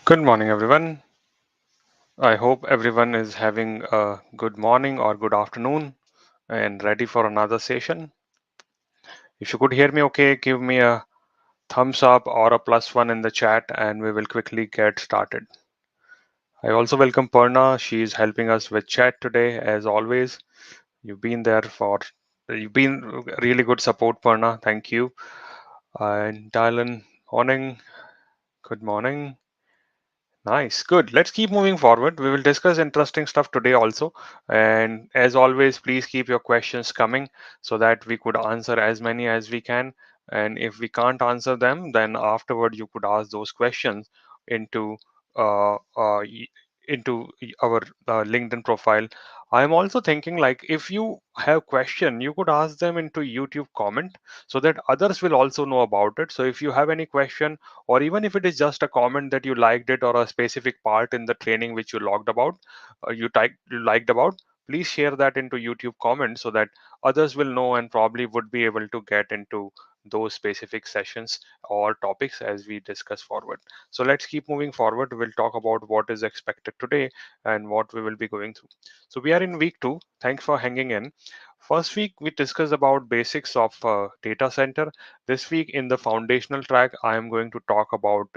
Good morning, everyone. I hope everyone is having a good morning or good afternoon and ready for another session. If you could hear me okay, give me a thumbs up or a +1 in the chat and we will quickly get started. I also welcome Purna. She is helping us with chat today, as always. You've been there for, you've been really good support, Purna. Thank you. And Dylan, morning. Good morning. Nice, good. Let's keep moving forward. We will discuss interesting stuff today also. And as always, please keep your questions coming so that we could answer as many as we can. And if we can't answer them, then afterward you could ask those questions into uh, uh, y- our LinkedIn profile. I'm also thinking like if you have question, you could ask them into YouTube comment so that others will also know about it. So if you have any question or even if it is just a comment that you liked it or a specific part in the training which you logged about you liked about, please share that into YouTube comments so that others will know and probably would be able to get into those specific sessions or topics as we discuss forward. So let's keep moving forward. We'll talk about what is expected today and what we will be going through. So we are in week 2. Thanks for hanging in. First week we discussed about basics of data center. This week in the foundational track, I am going to talk about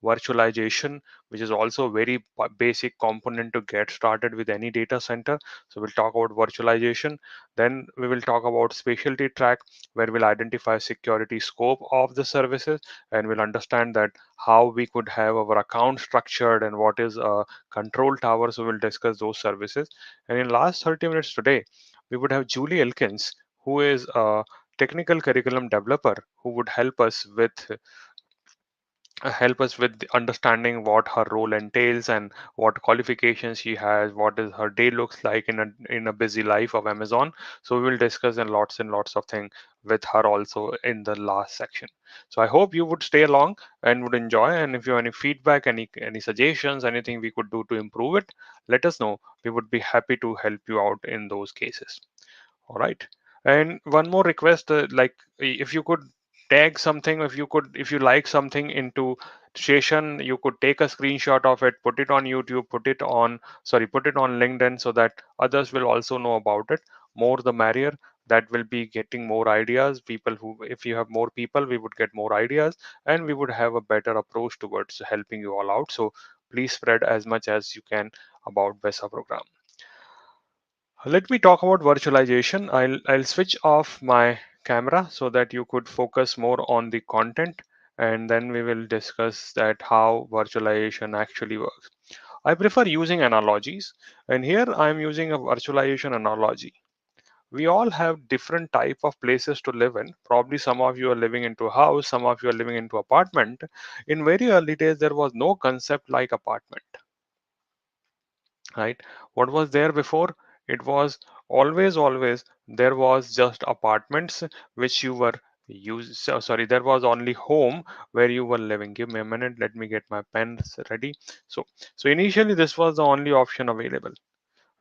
virtualization, which is also a very basic component to get started with any data center. So we'll talk about virtualization. Then we will talk about specialty track, where we'll identify security scope of the services and we'll understand that how we could have our account structured and what is a control tower. So we'll discuss those services. And in last 30 minutes today, we would have Julie Elkins, who is a technical curriculum developer who would help us with understanding what her role entails and what qualifications she has, what is her day looks like in a busy life of Amazon. So we will discuss and lots of things with her also in the last section. So I hope you would stay along and would enjoy. And if you have any feedback, any suggestions, anything we could do to improve it, let us know. We would be happy to help you out in those cases. All right. And one more request, like if you could tag something, if you like something into session, you could take a screenshot of it, put it on YouTube, put it on LinkedIn so that others will also know about it. More the merrier. That will be getting more ideas. If you have more people, we would get more ideas and we would have a better approach towards helping you all out. So please spread as much as you can about VESA program. Let me talk about virtualization. I'll switch off my camera so that you could focus more on the content and then we will discuss that how virtualization actually works. I prefer using analogies and here I'm using a virtualization analogy. We all have different type of places to live in. Probably some of you are living into a house, some of you are living into apartment. In very early days, there was no concept like apartment, right? What was there before? It was always there was just apartments which you were sorry, there was only home where you were living. Give me a minute, let me get my pens ready. So initially this was the only option available,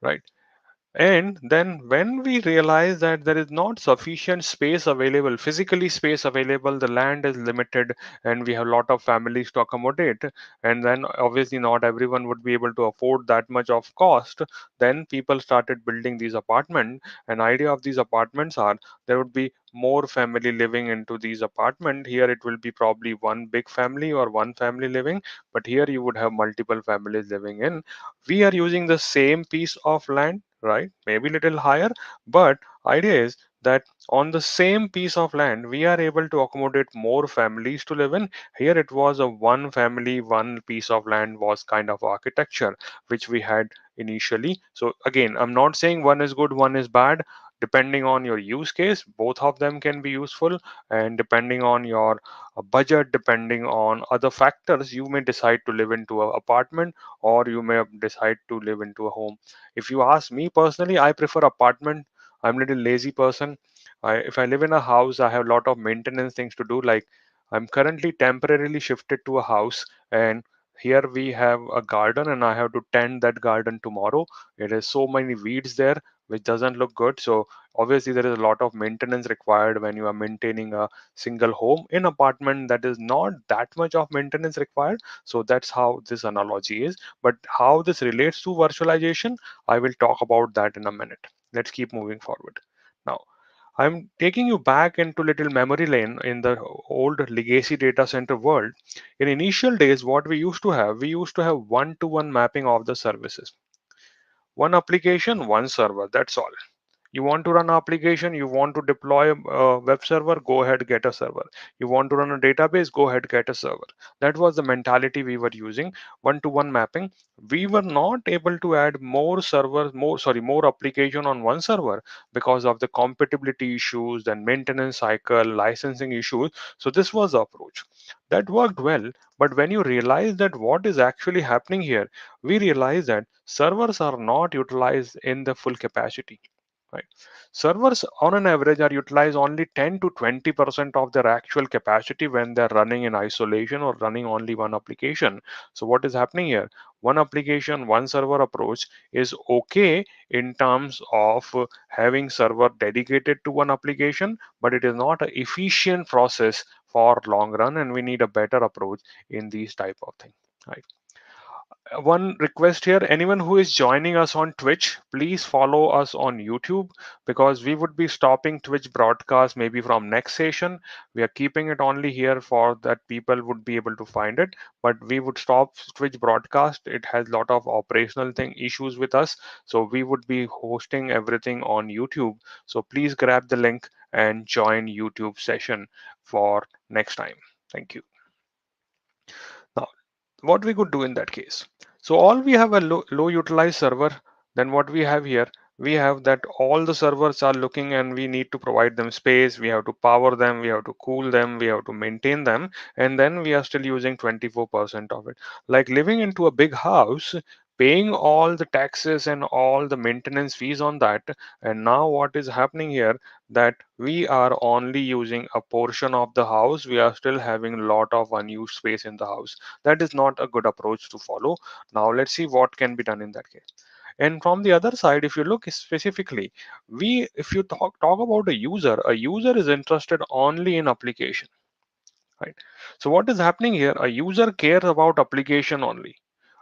right? And then when we realize that there is not sufficient space available, physically space available, the land is limited and we have a lot of families to accommodate, and then obviously not everyone would be able to afford that much of cost, then people started building these apartments. An idea of these apartments are there would be more family living into these apartments. Here it will be probably one big family or one family living, but here you would have multiple families living in. We are using the same piece of land, right? Maybe little higher, but idea is that on the same piece of land we are able to accommodate more families to live in. Here it was a one family, one piece of land was kind of architecture which we had initially. So again, I'm not saying one is good, one is bad. Depending on your use case, both of them can be useful, and depending on your budget, depending on other factors, you may decide to live into an apartment or you may decide to live into a home. If you ask me personally, I prefer apartment. I'm a little lazy person. If I live in a house, I have a lot of maintenance things to do. Like I'm currently temporarily shifted to a house, and here we have a garden, and I have to tend that garden tomorrow. It has so many weeds there. which doesn't look good. So obviously there is a lot of maintenance required when you are maintaining a single home. In apartment, that is not that much of maintenance required. So that's how this analogy is. But how this relates to virtualization, I will talk about that in a minute. Let's keep moving forward. Now, I'm taking you back into little memory lane in the old legacy data center world. In initial days, what we used to have one-to-one mapping of the services. One application, one server, that's all. You want to run an application, you want to deploy a web server, go ahead, get a server. You want to run a database, go ahead, get a server. That was the mentality we were using, one-to-one mapping. We were not able to add more servers, more application on one server because of the compatibility issues, then maintenance cycle, licensing issues. So this was the approach. That worked well, but when you realize that what is actually happening here, we realize that servers are not utilized in the full capacity. Right. Servers on an average are utilized only 10 to 20% of their actual capacity when they're running in isolation or running only one application. So what is happening here? One application, one server approach is okay in terms of having server dedicated to one application, but it is not an efficient process for long run, and we need a better approach in these type of things. Right. One request here, anyone who is joining us on Twitch, please follow us on YouTube, because we would be stopping Twitch broadcast maybe from next session. We are keeping it only here for that people would be able to find it, but we would stop Twitch broadcast. It has a lot of operational thing issues with us, so we would be hosting everything on YouTube. So please grab the link and join YouTube session for next time. Thank you. Now, what we could do in that case. So all we have a low utilized server, then what we have here, we have that all the servers are looking and we need to provide them space, we have to power them, we have to cool them, we have to maintain them, and then we are still using 24% of it. Like living into a big house, paying all the taxes and all the maintenance fees on that, and now what is happening here, that we are only using a portion of the house, we are still having a lot of unused space in the house. That is not a good approach to follow. Now let's see what can be done in that case. And from the other side, if you look specifically, we if you talk about a user is interested only in application, right? So what is happening here, a user cares about application only.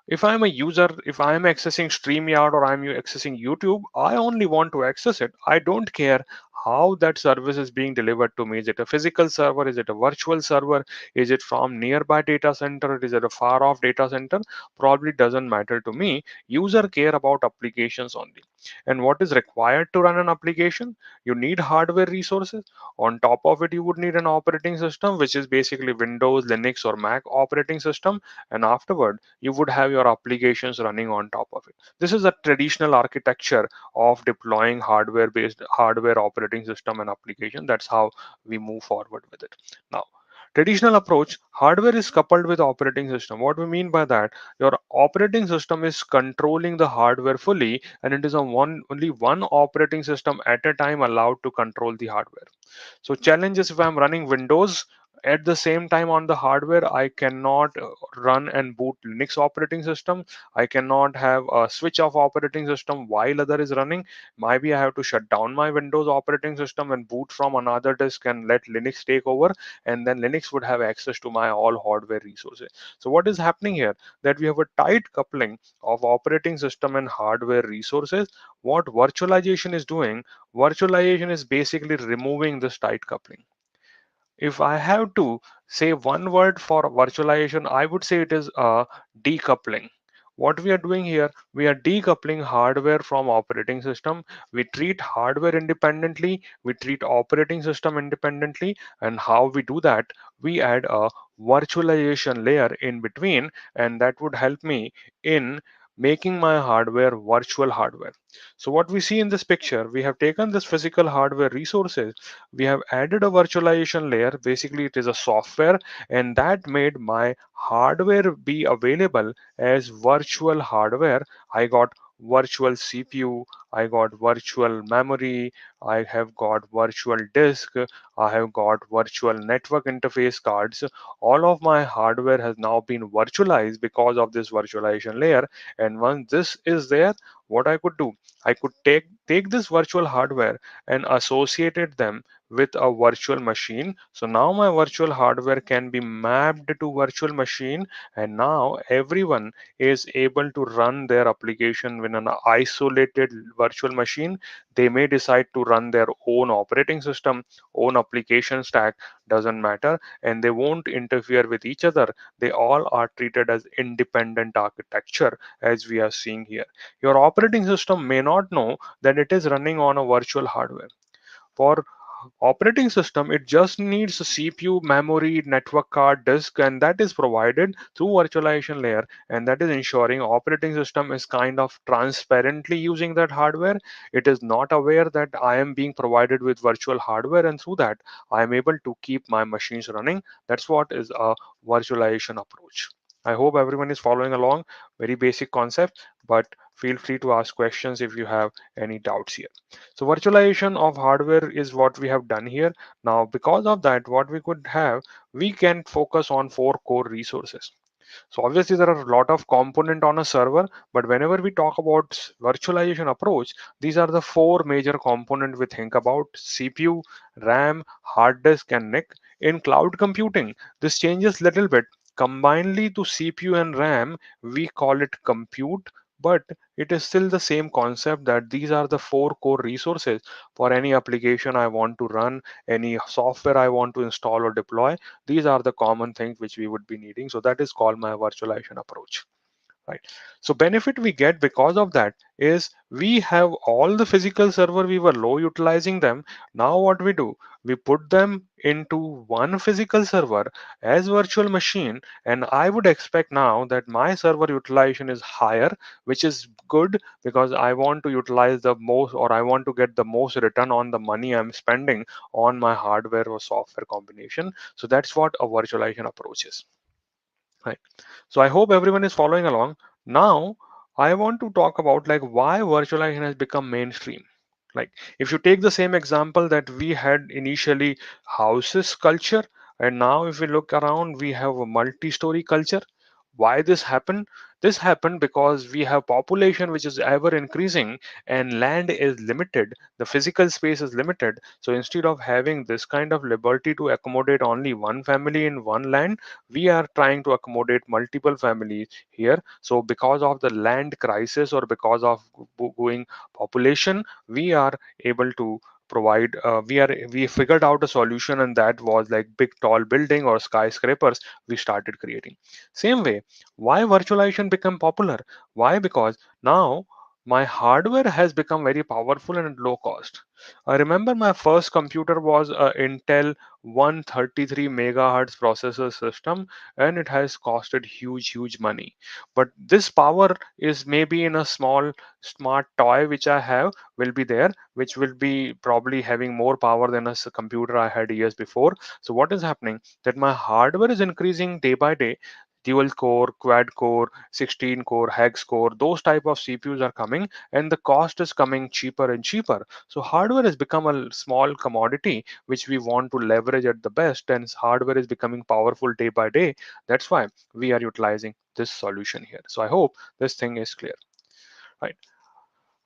If I'm a user, if I'm accessing StreamYard or I'm accessing YouTube, I only want to access it. I don't care how that service is being delivered to me. Is it a physical server? Is it a virtual server? Is it from nearby data center? Is it a far off data center? Probably doesn't matter to me. User care about applications only. And what is required to run an application? You need hardware resources. On top of it, you would need an operating system, which is basically Windows, Linux, or Mac operating system. And afterward, you would have your applications running on top of it. This is a traditional architecture of deploying hardware operating system and application. That's how we move forward with it. Now, traditional approach, hardware is coupled with operating system. What we mean by that, your operating system is controlling the hardware fully, and it is only one operating system at a time allowed to control the hardware. So challenge is, if I'm running Windows at the same time on the hardware, I cannot run and boot Linux operating system. I cannot have a switch off operating system while other is running. Maybe I have to shut down my Windows operating system and boot from another disk and let Linux take over, and then Linux would have access to my all hardware resources. So what is happening here, that we have a tight coupling of operating system and hardware resources. What virtualization is doing, virtualization is basically removing this tight coupling. If I have to say one word for virtualization, I would say it is a decoupling. What we are doing here, we are decoupling hardware from operating system. We treat hardware independently, we treat operating system independently, and how we do that, we add a virtualization layer in between, and that would help me in making my hardware virtual hardware. So what we see in this picture, we have taken this physical hardware resources, we have added a virtualization layer. Basically it is a software, and that made my hardware be available as virtual hardware. I got virtual CPU, I got virtual memory, I have got virtual disk, I have got virtual network interface cards. All of my hardware has now been virtualized because of this virtualization layer. And once this is there, what I could do, I could take this virtual hardware and associated them with a virtual machine. So now my virtual hardware can be mapped to virtual machine, and now everyone is able to run their application in an isolated virtual machine. They may decide to run their own operating system, own application stack, doesn't matter, and they won't interfere with each other. They all are treated as independent architecture, as we are seeing here. Your operating system may not know that it is running on a virtual hardware. For operating system, it just needs a CPU, memory, network card, disk, and that is provided through virtualization layer, and that is ensuring operating system is kind of transparently using that hardware. It is not aware that I am being provided with virtual hardware, and through that I am able to keep my machines running. That's what is a virtualization approach. I hope everyone is following along. Very basic concept, but feel free to ask questions if you have any doubts here. So virtualization of hardware is what we have done here. Now, because of that, what we could have, we can focus on four core resources. So obviously there are a lot of component on a server, but whenever we talk about virtualization approach, these are the four major component we think about: CPU, RAM, hard disk, and NIC. In cloud computing, this changes little bit. Combinedly to CPU and RAM, we call it compute, but it is still the same concept that these are the four core resources for any application I want to run, any software I want to install or deploy. These are the common things which we would be needing. So that is called my virtualization approach, right? So benefit we get because of that is we have all the physical server, we were low utilizing them. Now what we do, we put them into one physical server as virtual machine, and I would expect now that my server utilization is higher, which is good because I want to utilize the most, or I want to get the most return on the money I'm spending on my hardware or software combination. So that's what a virtualization approach is, right? So I hope everyone is following along. Now I want to talk about like why virtualization has become mainstream. Like if you take the same example that we had initially, houses culture, and now if we look around, we have a multi-story culture. Why this happened? This happened because we have population which is ever increasing, and land is limited. The physical space is limited. So instead of having this kind of liberty to accommodate only one family in one land, we are trying to accommodate multiple families here. So because of the land crisis or because of going population, we are able to provide we figured out a solution, and that was like big tall building or skyscrapers we started creating. Same way, why virtualization become popular? Why? Because now my hardware has become very powerful and at low cost. I remember my first computer was a Intel 133 megahertz processor system, and it has costed huge money. But this power is maybe in a small smart toy which I have will be there, which will be probably having more power than a computer I had years before. So what is happening, that my hardware is increasing day by day. Dual core, quad core, 16 core, hex core, those type of CPUs are coming, and the cost is coming cheaper and cheaper. So hardware has become a small commodity which we want to leverage at the best, and hardware is becoming powerful day by day. That's why we are utilizing this solution here. So I hope this thing is clear, right?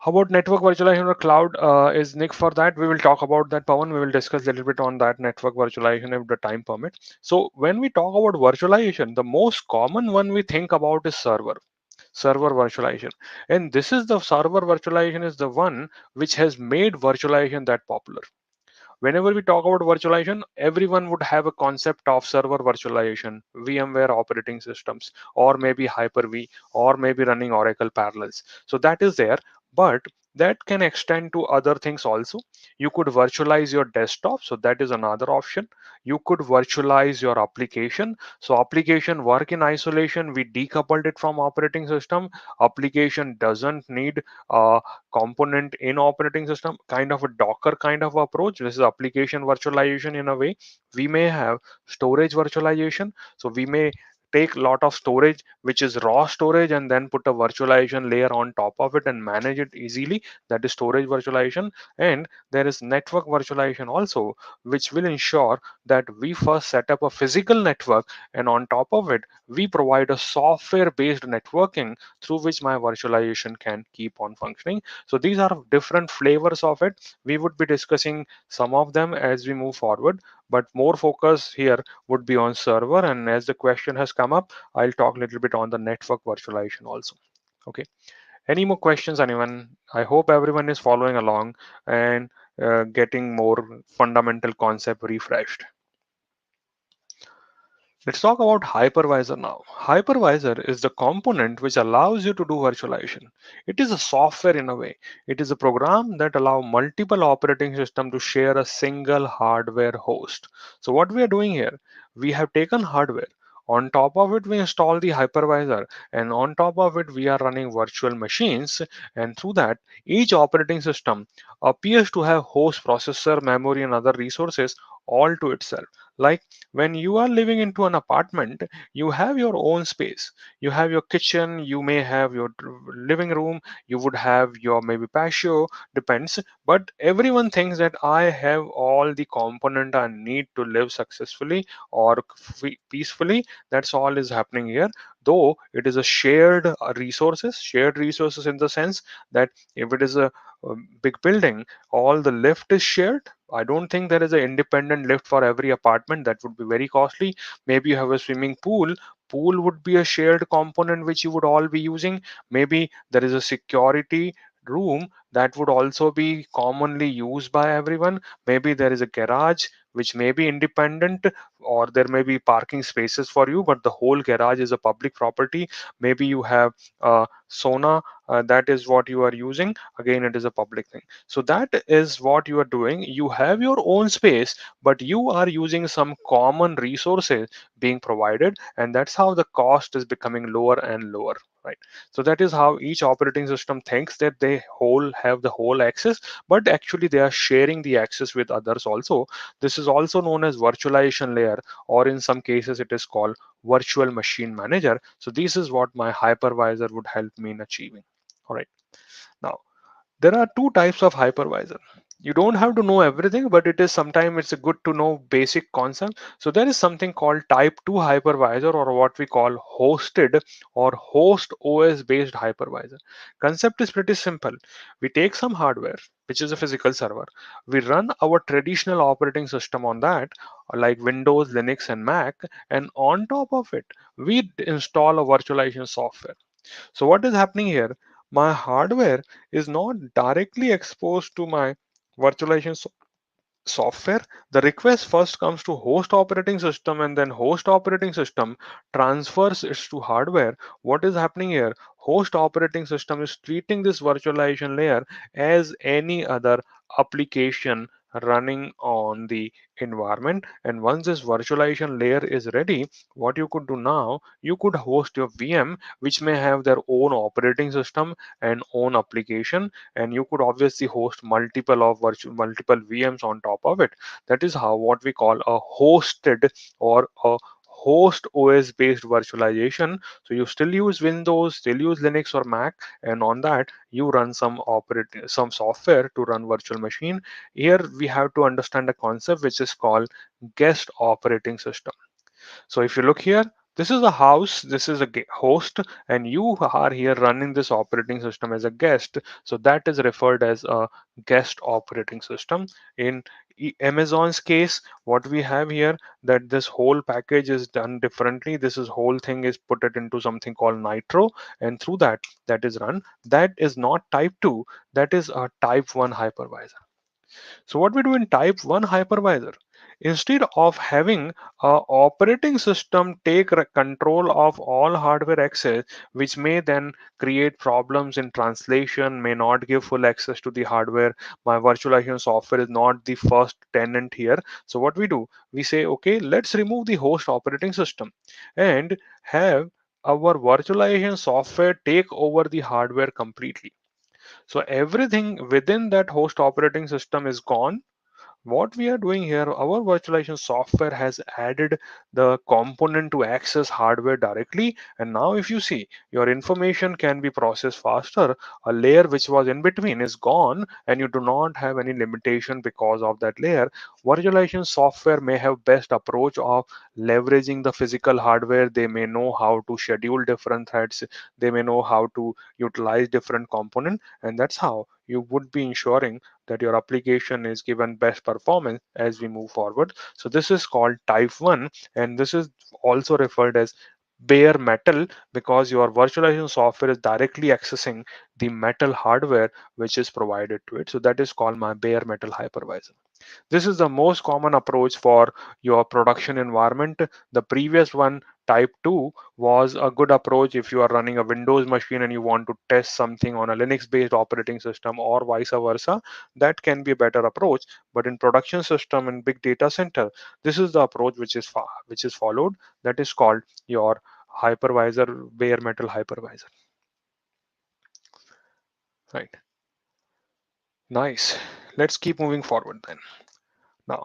How about network virtualization or cloud? Is Nick for that? We will talk about that, Pawan. We will discuss a little bit on that network virtualization if the time permits. So when we talk about virtualization, the most common one we think about is server virtualization. And this is the server virtualization is the one which has made virtualization that popular. Whenever we talk about virtualization, everyone would have a concept of server virtualization, VMware operating systems, or maybe Hyper-V, or maybe running Oracle Parallels. So that is there, but that can extend to other things also. You could virtualize your desktop, so that is another option. You could virtualize your application. So application work in isolation. We decoupled it from operating system. Application doesn't need component in operating system, kind of a Docker kind of approach. This is application virtualization in a way. We may have storage virtualization, so we may take a lot of storage which is raw storage and then put a virtualization layer on top of it and manage it easily. That is storage virtualization. And there is network virtualization also, which will ensure that we first set up a physical network, and on top of it we provide a software based networking through which my virtualization can keep on functioning. So these are different flavors of it. We would be discussing some of them as we move forward, but more focus here would be on server. And as the question has come up, I'll talk a little bit on the network virtualization also. Okay. Any more questions, anyone? I hope everyone is following along and getting more fundamental concept refreshed. Let's talk about hypervisor now. Hypervisor is the component which allows you to do virtualization. It is a software in a way. It is a program that allows multiple operating systems to share a single hardware host. So what we are doing here, we have taken hardware. On top of it, we install the hypervisor, and on top of it, we are running virtual machines. And through that, each operating system appears to have host, processor, memory, and other resources all to itself. Like when you are living into an apartment, you have your own space. You have your kitchen, you may have your living room, you would have your maybe patio, depends. But everyone thinks that I have all the component I need to live successfully or peacefully. That's all is happening here. Though it is a shared resources in the sense that if it is a big building, all the lift is shared. I don't think there is an independent lift for every apartment. That would be very costly. Maybe you have a swimming pool. Pool would be a shared component which you would all be using. Maybe there is a security room that would also be commonly used by everyone. Maybe there is a garage which may be independent, or there may be parking spaces for you, but the whole garage is a public property. Maybe you have sauna, that is what you are using. Again, it is a public thing. So that is what you are doing. You have your own space, but you are using some common resources being provided, and that's how the cost is becoming lower and lower, right? So that is how each operating system thinks that they whole have the whole access, but actually they are sharing the access with others also. This is also known as virtualization layer, or in some cases it is called virtual machine manager. So this is what my hypervisor would help me in achieving. All right. Now, there are two types of hypervisor. You don't have to know everything, but it is sometimes it's a good to know basic concept. So there is something called type 2 hypervisor, or what we call hosted or host OS based hypervisor. Concept is pretty simple. We take some hardware, which is a physical server. We run our traditional operating system on that, like Windows, Linux, and Mac, and on top of it, we install a virtualization software. So what is happening here? My hardware is not directly exposed to my virtualization software. The request first comes to host operating system, and then host operating system transfers it to hardware. What is happening here? Host operating system is treating this virtualization layer as any other application running on the environment. And once this virtualization layer is ready, what you could do now, you could host your VM which may have their own operating system and own application, and you could obviously host multiple VMs on top of it. That is how what we call a hosted or a host OS based virtualization. So you still use Windows, still use Linux or Mac, and on that you run some software to run virtual machine. Here we have to understand a concept which is called guest operating system. So if you look here, this is a house, this is a host, and you are here running this operating system as a guest. So that is referred as a guest operating system. In Amazon's case, what we have here, that this whole package is done differently. This is whole thing is put it into something called Nitro, and through that, that is run. That is not type 2, that is a type 1 hypervisor. So what we do in type 1 hypervisor, instead of having a operating system take control of all hardware access, which may then create problems in translation, may not give full access to the hardware. My virtualization software is not the first tenant here. So what we do, we say, okay, let's remove the host operating system and have our virtualization software take over the hardware completely. So everything within that host operating system is gone. what we are doing here, our virtualization software has added the component to access hardware directly. And now if you see, your information can be processed faster. A layer which was in between is gone, and you do not have any limitation because of that layer. Virtualization software may have best approach of leveraging the physical hardware. They may know how to schedule different threads. They may know how to utilize different component, and that's how you would be ensuring that your application is given best performance as we move forward. So this is called type 1, and this is also referred as bare metal, because your virtualization software is directly accessing the metal hardware which is provided to it. So that is called my bare metal hypervisor. This is the most common approach for your production environment. The previous one, type 2, was a good approach if you are running a Windows machine and you want to test something on a Linux based operating system, or vice versa. That can be a better approach. But in production system and big data center, this is the approach which is followed. That is called your hypervisor, bare metal hypervisor. Right. Nice. Let's keep moving forward then. Now,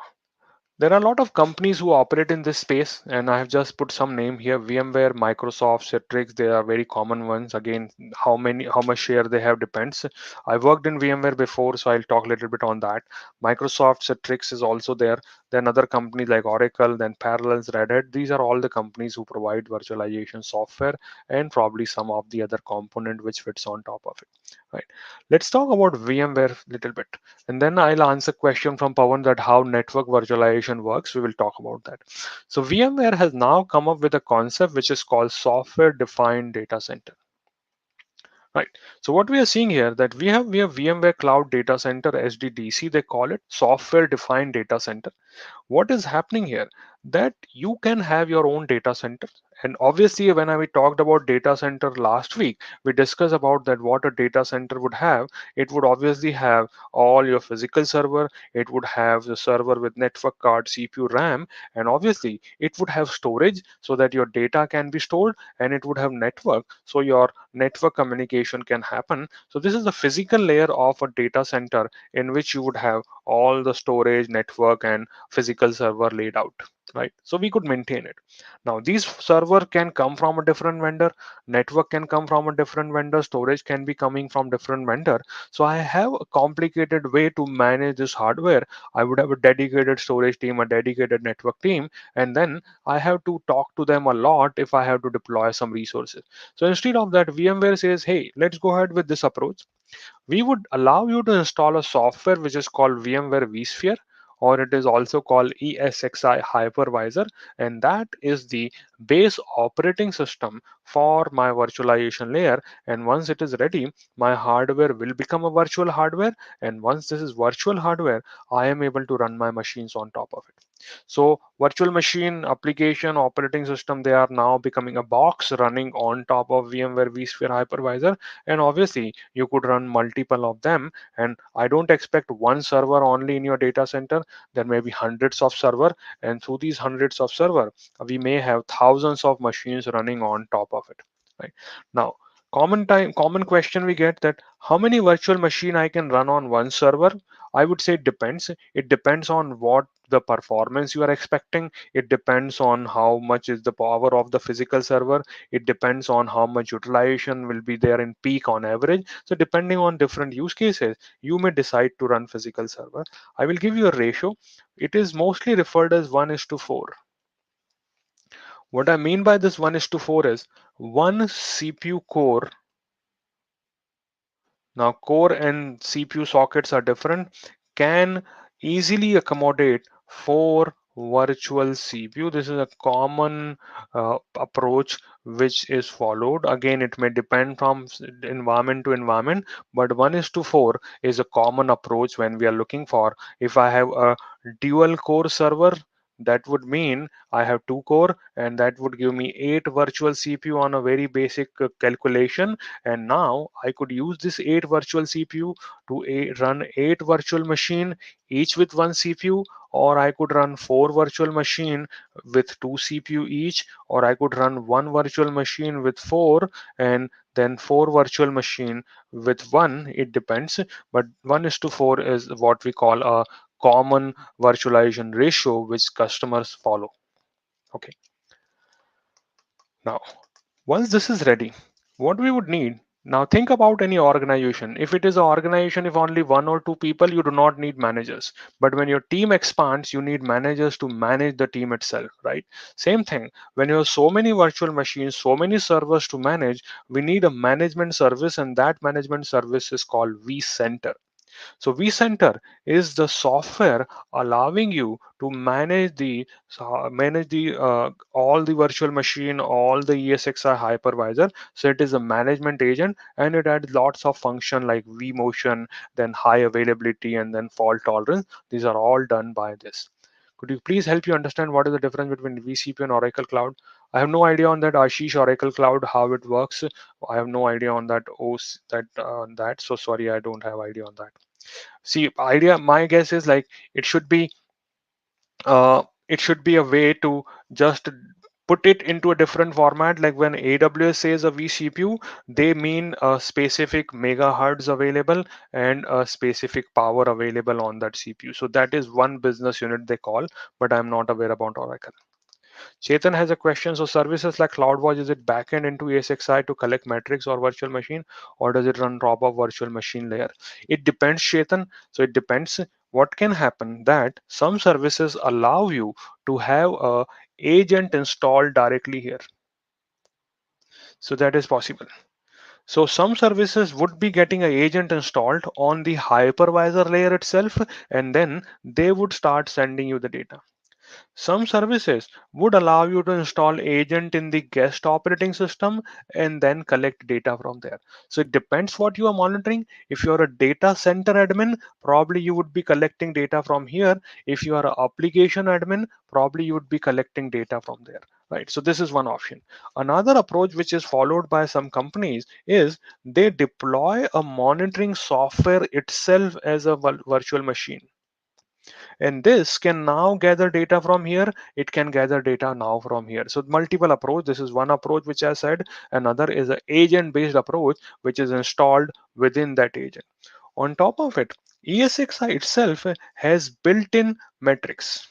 there are a lot of companies who operate in this space, and I have just put some name here: VMware, Microsoft, Citrix. They are very common ones. Again, how much share they have depends. I worked in VMware before, so I'll talk a little bit on that. Microsoft, Citrix is also there. Then other companies like Oracle, then Parallels, Red Hat. These are all the companies who provide virtualization software and probably some of the other component which fits on top of it. Right. Let's talk about VMware a little bit. And then I'll answer question from Pawan that how network virtualization works. We will talk about that. So VMware has now come up with a concept which is called software defined data center. Right. So what we are seeing here that we have VMware Cloud Data Center SDDC. They call it software defined data center. What is happening here, that you can have your own data center. And obviously when we talked about data center last week, we discussed about that what a data center would have. It would obviously have all your physical server, it would have the server with network card, CPU, RAM, and obviously it would have storage so that your data can be stored, and it would have network so your network communication can happen. So this is the physical layer of a data center in which you would have all the storage, network, and physical server laid out, right? So we could maintain it. Now these server can come from a different vendor, network can come from a different vendor, storage can be coming from different vendor. So I have a complicated way to manage this hardware. I would have a dedicated storage team, a dedicated network team, and then I have to talk to them a lot if I have to deploy some resources. So instead of that, VMware says, hey, let's go ahead with this approach. We would allow you to install a software which is called VMware vSphere, or it is also called ESXi hypervisor, and that is the base operating system for my virtualization layer. And once it is ready, my hardware will become a virtual hardware, and once this is virtual hardware, I am able to run my machines on top of it. So virtual machine application operating system, they are now becoming a box running on top of VMware vSphere hypervisor. And obviously you could run multiple of them, and I don't expect one server only in your data center. There may be hundreds of server, and through these hundreds of server, we may have thousands of machines running on top of it, right? Now, common question we get, that how many virtual machine I can run on one server. I would say it depends on what the performance you are expecting. It depends on how much is the power of the physical server. It depends on how much utilization will be there in peak on average. So depending on different use cases, you may decide to run physical server. I will give you a ratio. It is mostly referred as 1:4. What I mean by this 1:4 is one CPU core. Now, core and CPU sockets are different, can easily accommodate four virtual CPU. This is a common approach which is followed. Again, it may depend from environment to environment, but 1:4 is a common approach when we are looking for. If I have a dual core server, that would mean I have two core, and that would give me eight virtual CPU on a very basic calculation. And now I could use this eight virtual CPU to run eight virtual machine, each with one CPU, or I could run four virtual machine with two CPU each, or I could run one virtual machine with four, and then four virtual machine with one. It depends, but 1:4 is what we call a common virtualization ratio which customers follow. Okay, now once this is ready, what we would need now, think about any organization. If it is an organization, if only one or two people, you do not need managers. But when your team expands, you need managers to manage the team itself, right? Same thing. When you have so many virtual machines, so many servers to manage, we need a management service, and that management service is called vCenter. So vCenter is the software allowing you to manage the all the virtual machine, all the ESXi hypervisor. So it is a management agent, and it adds lots of function like vMotion, then high availability, and then fault tolerance. These are all done by this. Could you please help you understand what is the difference between vCPU and Oracle Cloud? I have no idea on that Ashish Oracle Cloud how it works. I have no idea on that OS that. So sorry, I don't have idea on that. See, idea, my guess is like it should be it should be a way to just put it into a different format. Like when AWS says a vCPU, they mean a specific megahertz available and a specific power available on that CPU. So that is one business unit they call, but I'm not aware about Oracle. Chetan has a question. So services like CloudWatch, is it backend into ESXi to collect metrics or virtual machine, or does it run top of virtual machine layer? It depends, Chetan. So it depends. What can happen that some services allow you to have a agent installed directly here. So that is possible. So some services would be getting an agent installed on the hypervisor layer itself, and then they would start sending you the data. Some services would allow you to install agent in the guest operating system and then collect data from there. So it depends what you are monitoring. If you're a data center admin, probably you would be collecting data from here. If you are an application admin, probably you would be collecting data from there. Right. So this is one option. Another approach which is followed by some companies is they deploy a monitoring software itself as a virtual machine, and this can now gather data from here. It can gather data now from here. So multiple approach. This is one approach which I said. Another is an agent based approach which is installed within that agent. On top of it, ESXi itself has built-in metrics.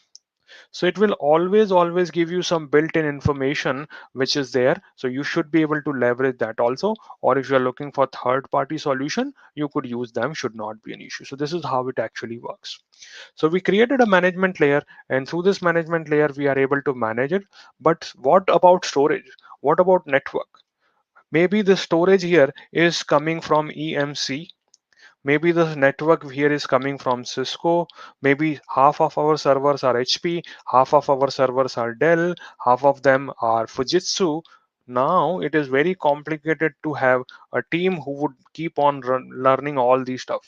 So it will always give you some built-in information which is there. So you should be able to leverage that also. Or if you're looking for third-party solution, you could use them, should not be an issue. So this is how it actually works. So we created a management layer, and through this management layer, we are able to manage it. But what about storage? What about network? Maybe the storage here is coming from EMC. Maybe the network here is coming from Cisco. Maybe half of our servers are HP, half of our servers are Dell, half of them are Fujitsu. Now it is very complicated to have a team who would keep on learning all these stuff.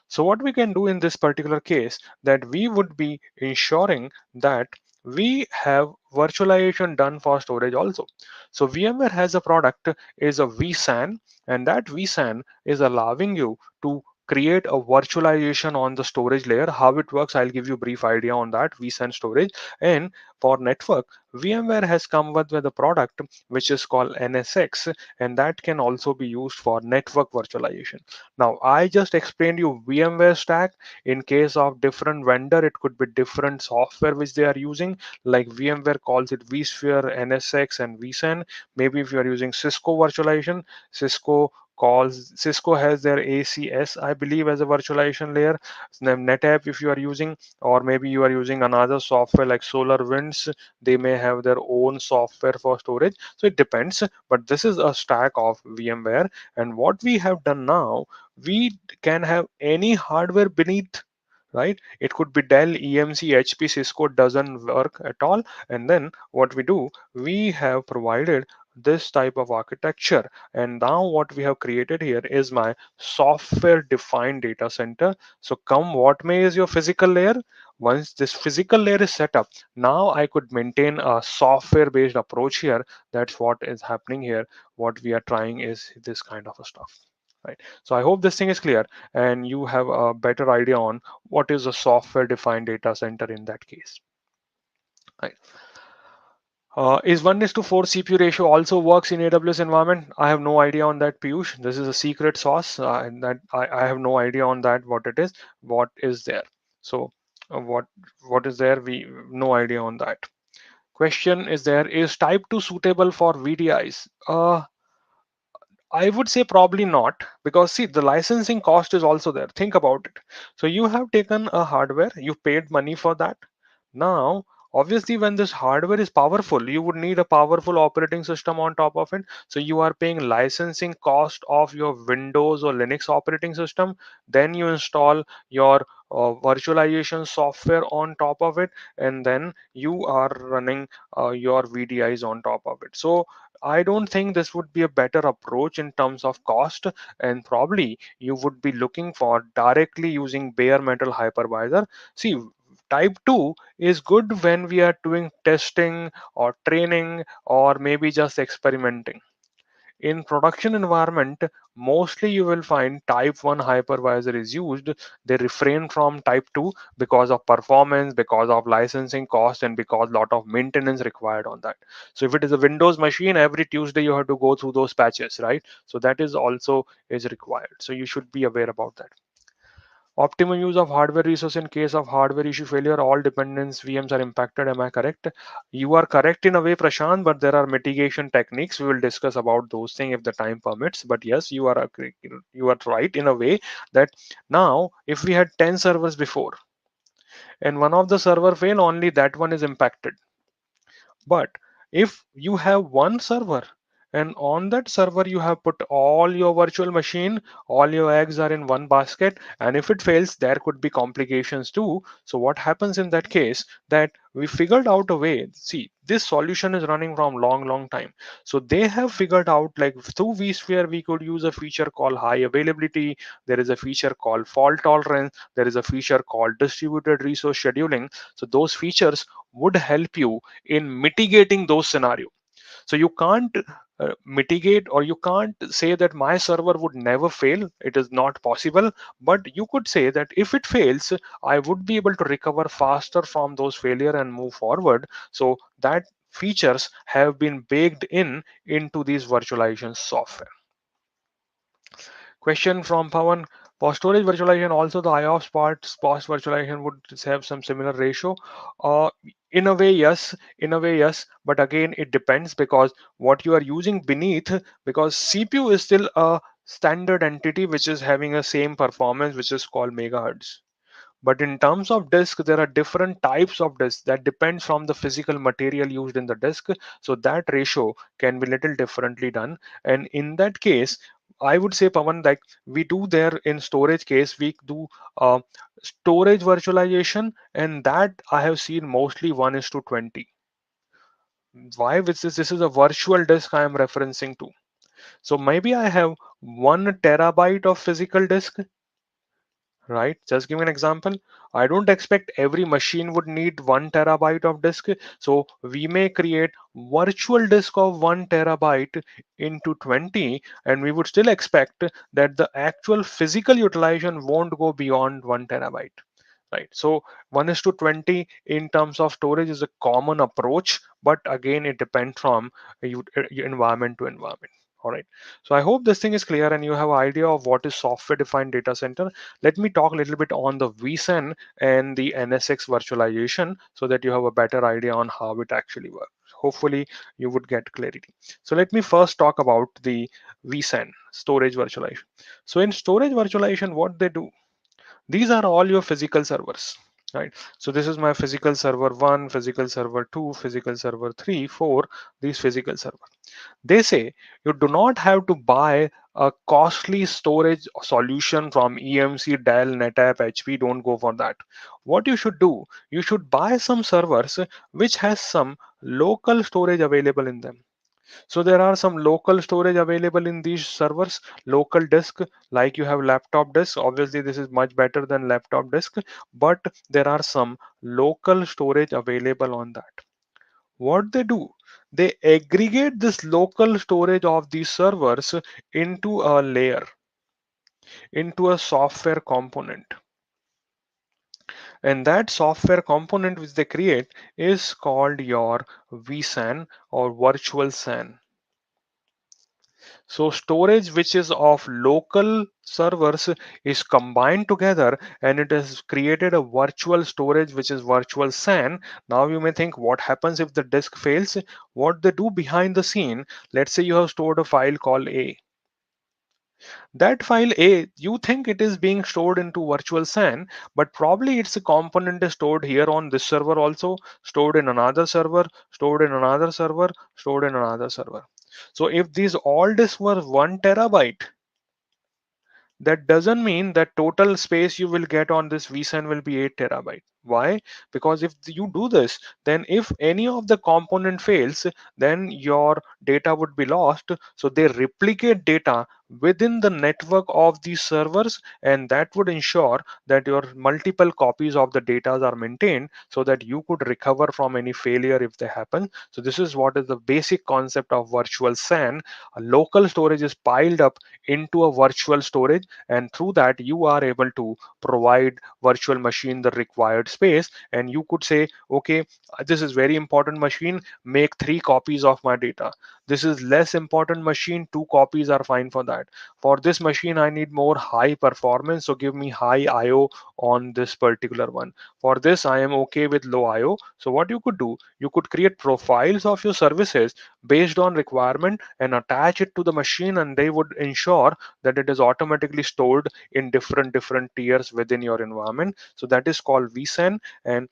So what we can do in this particular case, that we would be ensuring that we have virtualization done for storage also. So VMware has a product is a vSAN, and that vSAN is allowing you to create a virtualization on the storage layer. How it works, I'll give you a brief idea on that vSAN storage. And for network, VMware has come up with a product which is called NSX, and that can also be used for network virtualization. Now, I just explained you VMware stack. In case of different vendor, it could be different software which they are using. Like VMware calls it vSphere, NSX, and vSAN. Maybe if you are using Cisco virtualization, Cisco has their ACS, I believe, as a virtualization layer. NetApp, if you are using, or maybe you are using another software like SolarWinds, they may have their own software for storage. So it depends. But this is a stack of VMware, and what we have done now, we can have any hardware beneath, right? It could be Dell, EMC, HP, Cisco, doesn't work at all. And then what we do, we have provided this type of architecture, and now what we have created here is my software defined data center. So come what may is your physical layer. Once this physical layer is set up, now I could maintain a software based approach here. That's what is happening here. What we are trying is this kind of a stuff, right? So I hope this thing is clear and you have a better idea on what is a software defined data center in that case, right? Is 1:4 CPU ratio also works in AWS environment? I have no idea on that, Piyush. This is a secret sauce, and that I have no idea on that what it is, what is there. So What is there? We no idea on that. Question is there, is type 2 suitable for VDIs? I would say probably not, because see, the licensing cost is also there. Think about it. So you have taken a hardware, you paid money for that. Now, obviously, when this hardware is powerful, you would need a powerful operating system on top of it. So you are paying licensing cost of your Windows or Linux operating system. Then you install your virtualization software on top of it, and then you are running your VDIs on top of it. So I don't think this would be a better approach in terms of cost, and probably you would be looking for directly using bare metal hypervisor. See, type 2 is good when we are doing testing or training or maybe just experimenting. In production environment, mostly you will find type 1 hypervisor is used. They refrain from type 2 because of performance, because of licensing cost, and because lot of maintenance required on that. So if it is a Windows machine, every Tuesday you have to go through those patches, right? So that is also is required. So you should be aware about that. Optimum use of hardware resource in case of hardware issue failure, all dependence VMs are impacted. Am I correct? You are correct in a way, Prashant, but there are mitigation techniques. We will discuss about those things if the time permits. But yes, you are right in a way that now if we had 10 servers before and one of the server fail, only that one is impacted. But if you have one server and on that server you have put all your virtual machine, all your eggs are in one basket, and if it fails, there could be complications too. So what happens in that case, that we figured out a way. See, this solution is running from long time. So they have figured out, like through vSphere, we could use a feature called high availability. There is a feature called fault tolerance. There is a feature called distributed resource scheduling. So those features would help you in mitigating those scenarios. So you can't mitigate, or you can't say that my server would never fail. It is not possible. But you could say that if it fails, I would be able to recover faster from those failure and move forward. So that features have been baked in into these virtualization software. Question from Pawan. For storage virtualization, also the IOPS part, POS virtualization would have some similar ratio. Uh, in a way, yes. In a way, yes. But again, it depends, because what you are using beneath, because CPU is still a standard entity which is having a same performance, which is called megahertz. But in terms of disk, there are different types of disk that depends from the physical material used in the disk. So that ratio can be little differently done. And in that case, I would say, Pavan, like we do there in storage case, we do storage virtualization, and that I have seen mostly 1:20. Why? Which is, this is a virtual disk I am referencing to. So maybe I have 1 terabyte of physical disk, right? Just give me an example. I don't expect every machine would need 1 terabyte of disk. So we may create virtual disk of 1 terabyte into 20, and we would still expect that the actual physical utilization won't go beyond 1 terabyte. Right. So 1:20 in terms of storage is a common approach, but again, it depends from environment to environment. All right. So I hope this thing is clear and you have an idea of what is software defined data center. Let me talk a little bit on the vSAN and the NSX virtualization so that you have a better idea on how it actually works. Hopefully you would get clarity. So let me first talk about the vSAN, storage virtualization. So in storage virtualization, what they do, these are all your physical servers, right? So this is my physical server 1, physical server 2, physical server 3, 4, these physical server. They say you do not have to buy a costly storage solution from EMC, Dell, NetApp, HP. Don't go for that. What you should do, you should buy some servers which has some local storage available in them. So there are some local storage available in these servers, local disk, like you have laptop disk. Obviously, this is much better than laptop disk, but there are some local storage available on that. What they do, they aggregate this local storage of these servers into a layer, into a software component. And that software component which they create is called your vSAN or virtual SAN. So storage which is of local servers is combined together and it has created a virtual storage which is virtual SAN. Now you may think what happens if the disk fails? What they do behind the scene, let's say you have stored a file called A. That file A, you think it is being stored into virtual SAN, but probably it's a component is stored here on this server also, stored in another server, stored in another server, stored in another server. So if these all disks were 1 TB, that doesn't mean that total space you will get on this vSAN will be 8 TB. Why? Because if you do this, then if any of the component fails, then your data would be lost. So they replicate data within the network of these servers, and that would ensure that your multiple copies of the data are maintained so that you could recover from any failure if they happen. So this is what is the basic concept of virtual SAN. A local storage is piled up into a virtual storage, and through that you are able to provide virtual machine the required space, and you could say, okay, this is very important machine, make 3 copies of my data. This is less important machine, 2 copies are fine for that. For this machine I need more high performance, so give me high IO on this particular one. For this I am okay with low IO. So what you could do, you could create profiles of your services based on requirement and attach it to the machine, and they would ensure that it is automatically stored in different tiers within your environment. So that is called vSAN, and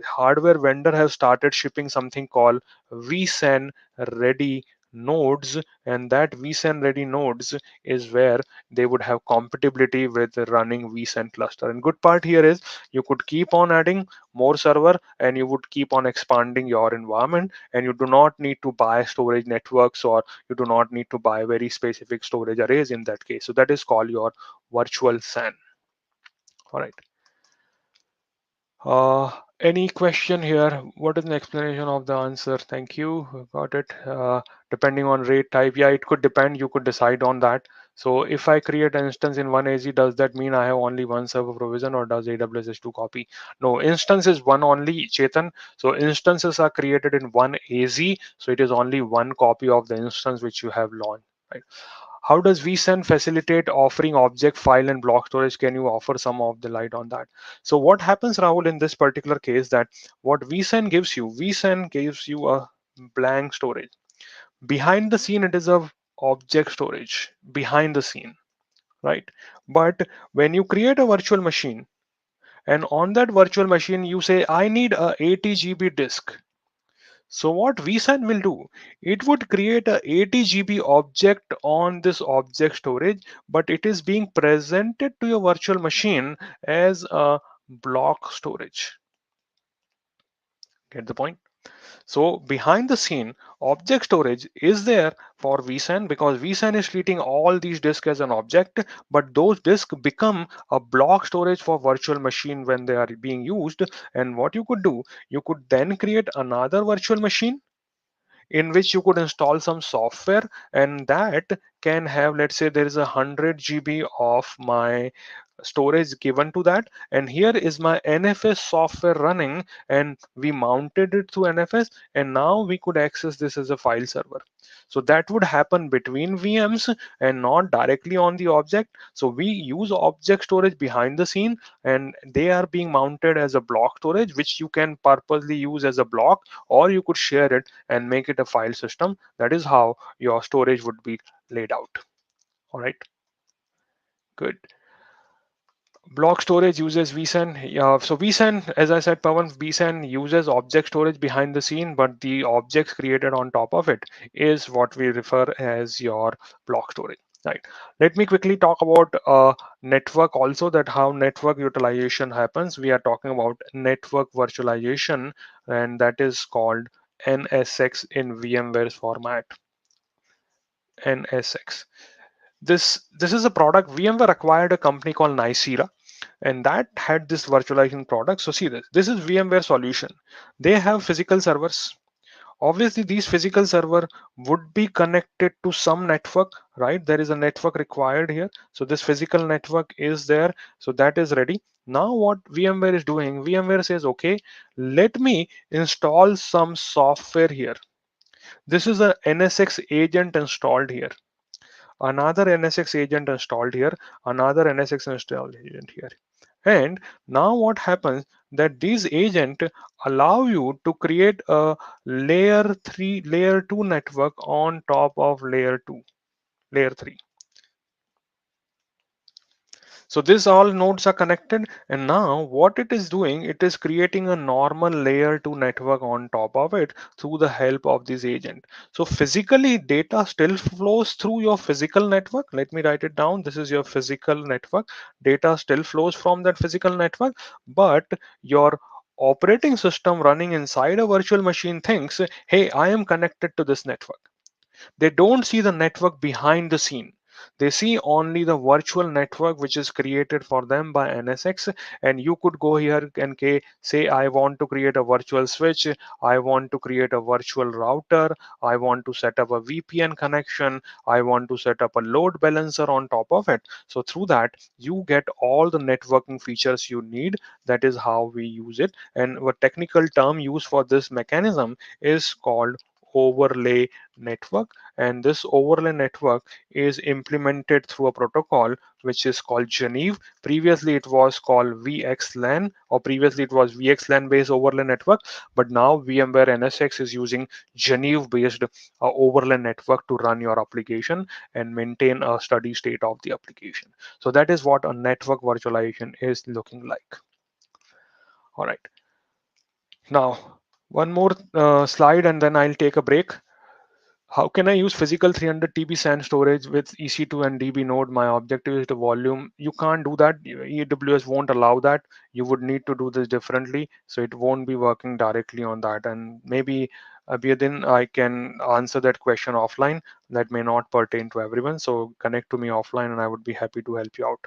hardware vendor have started shipping something called vSAN ready nodes, and that vSAN ready nodes is where they would have compatibility with running vSAN cluster. And good part here is you could keep on adding more server and you would keep on expanding your environment, and you do not need to buy storage networks, or you do not need to buy very specific storage arrays in that case. So that is called your virtual SAN. All right. Any question here? What is an explanation of the answer? Thank you. Got it. Depending on RAID type, yeah, it could depend. You could decide on that. So if I create an instance in one AZ, does that mean I have only one server provision, or does AWS is 2 copy? No, instance is one only, Chetan. So instances are created in one AZ. So it is only one copy of the instance which you have launched. Right. How does vSAN facilitate offering object, file, and block storage? Can you offer some of the light on that? So what happens, Rahul, in this particular case, that what vSAN gives you a blank storage. Behind the scene, it is a object storage behind the scene, right? But when you create a virtual machine, and on that virtual machine, you say, I need a 80 GB disk. So what vSAN will do, it would create a 80 GB object on this object storage, but it is being presented to your virtual machine as a block storage. Get the point? So behind the scene, object storage is there for vSAN because vSAN is treating all these disks as an object, but those disks become a block storage for virtual machine when they are being used. And what you could do, you could then create another virtual machine in which you could install some software, and that can have, let's say there is 100 GB of my storage given to that, and here is my NFS software running, and we mounted it to NFS, and now we could access this as a file server. So that would happen between VMs and not directly on the object. So we use object storage behind the scene, and they are being mounted as a block storage, which you can purposely use as a block, or you could share it and make it a file system. That is how your storage would be laid out. All right, good. Block storage uses vSAN. So vSAN, as I said, Pawan, vSAN uses object storage behind the scene, but the objects created on top of it is what we refer as your block storage. Right. Let me quickly talk about network also, that how network utilization happens. We are talking about network virtualization, and that is called NSX in VMware's format. NSX. This is a product. VMware acquired a company called Nicira, and that had this virtualization product. So see this. This is VMware solution. They have physical servers. Obviously, these physical server would be connected to some network, right? There is a network required here. So this physical network is there. So that is ready. Now what VMware is doing, VMware says, okay, let me install some software here. This is a NSX agent installed here. another NSX agent installed here, another NSX installed agent here. And now what happens that these agent allow you to create a layer 3, layer 2 network on top of layer 2, layer 3. So this all nodes are connected, and now what it is doing, it is creating a normal layer 2 network on top of it through the help of this agent. So physically data still flows through your physical network. Let me write it down. This is your physical network. Data still flows from that physical network, but your operating system running inside a virtual machine thinks, hey, I am connected to this network. They don't see the network behind the scene. They see only the virtual network which is created for them by NSX. And you could go here and say, I want to create a virtual switch, I want to create a virtual router, I want to set up a VPN connection, I want to set up a load balancer on top of it. So through that, you get all the networking features you need. That is how we use it. And a technical term used for this mechanism is called overlay network, and this overlay network is implemented through a protocol which is called Geneve. Previously it was called VXLAN, or previously it was VXLAN based overlay network, but now VMware NSX is using Geneve based overlay network to run your application and maintain a steady state of the application. So that is what a network virtualization is looking like. All right, now one more slide and then I'll take a break. How can I use physical 300 TB SAN storage with EC2 and DB node? My objective is the volume. You can't do that. AWS won't allow that. You would need to do this differently. So it won't be working directly on that. And maybe Abhidin, I can answer that question offline. That may not pertain to everyone. So connect to me offline and I would be happy to help you out.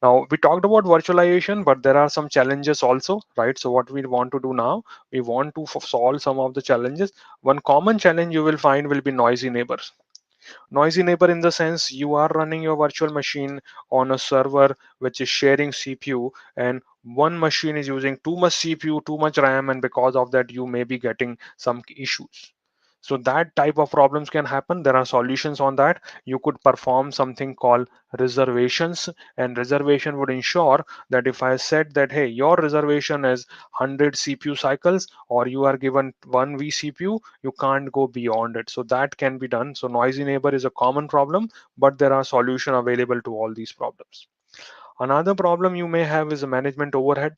Now, we talked about virtualization, but there are some challenges also, right? So what we want to do now, we want to solve some of the challenges. One common challenge you will find will be noisy neighbors. Noisy neighbor in the sense you are running your virtual machine on a server which is sharing CPU, and one machine is using too much CPU, too much RAM, and because of that you may be getting some issues. So that type of problems can happen. There are solutions on that. You could perform something called reservations, and reservation would ensure that if I said that, hey, your reservation is 100 CPU cycles, or you are given one vCPU, you can't go beyond it. So that can be done. So noisy neighbor is a common problem, but there are solutions available to all these problems. Another problem you may have is a management overhead.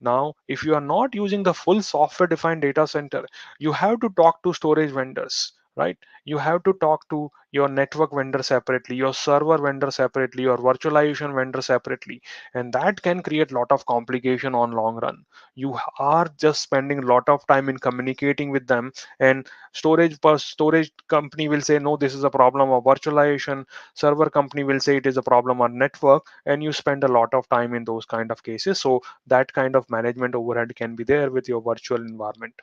Now, if you are not using the full software defined data center, you have to talk to storage vendors, right? You have to talk to your network vendor separately, your server vendor separately, your virtualization vendor separately, and that can create a lot of complication on long run. You are just spending a lot of time in communicating with them, and storage company will say, no, this is a problem of virtualization. Server company will say it is a problem on network, and you spend a lot of time in those kind of cases. So that kind of management overhead can be there with your virtual environment.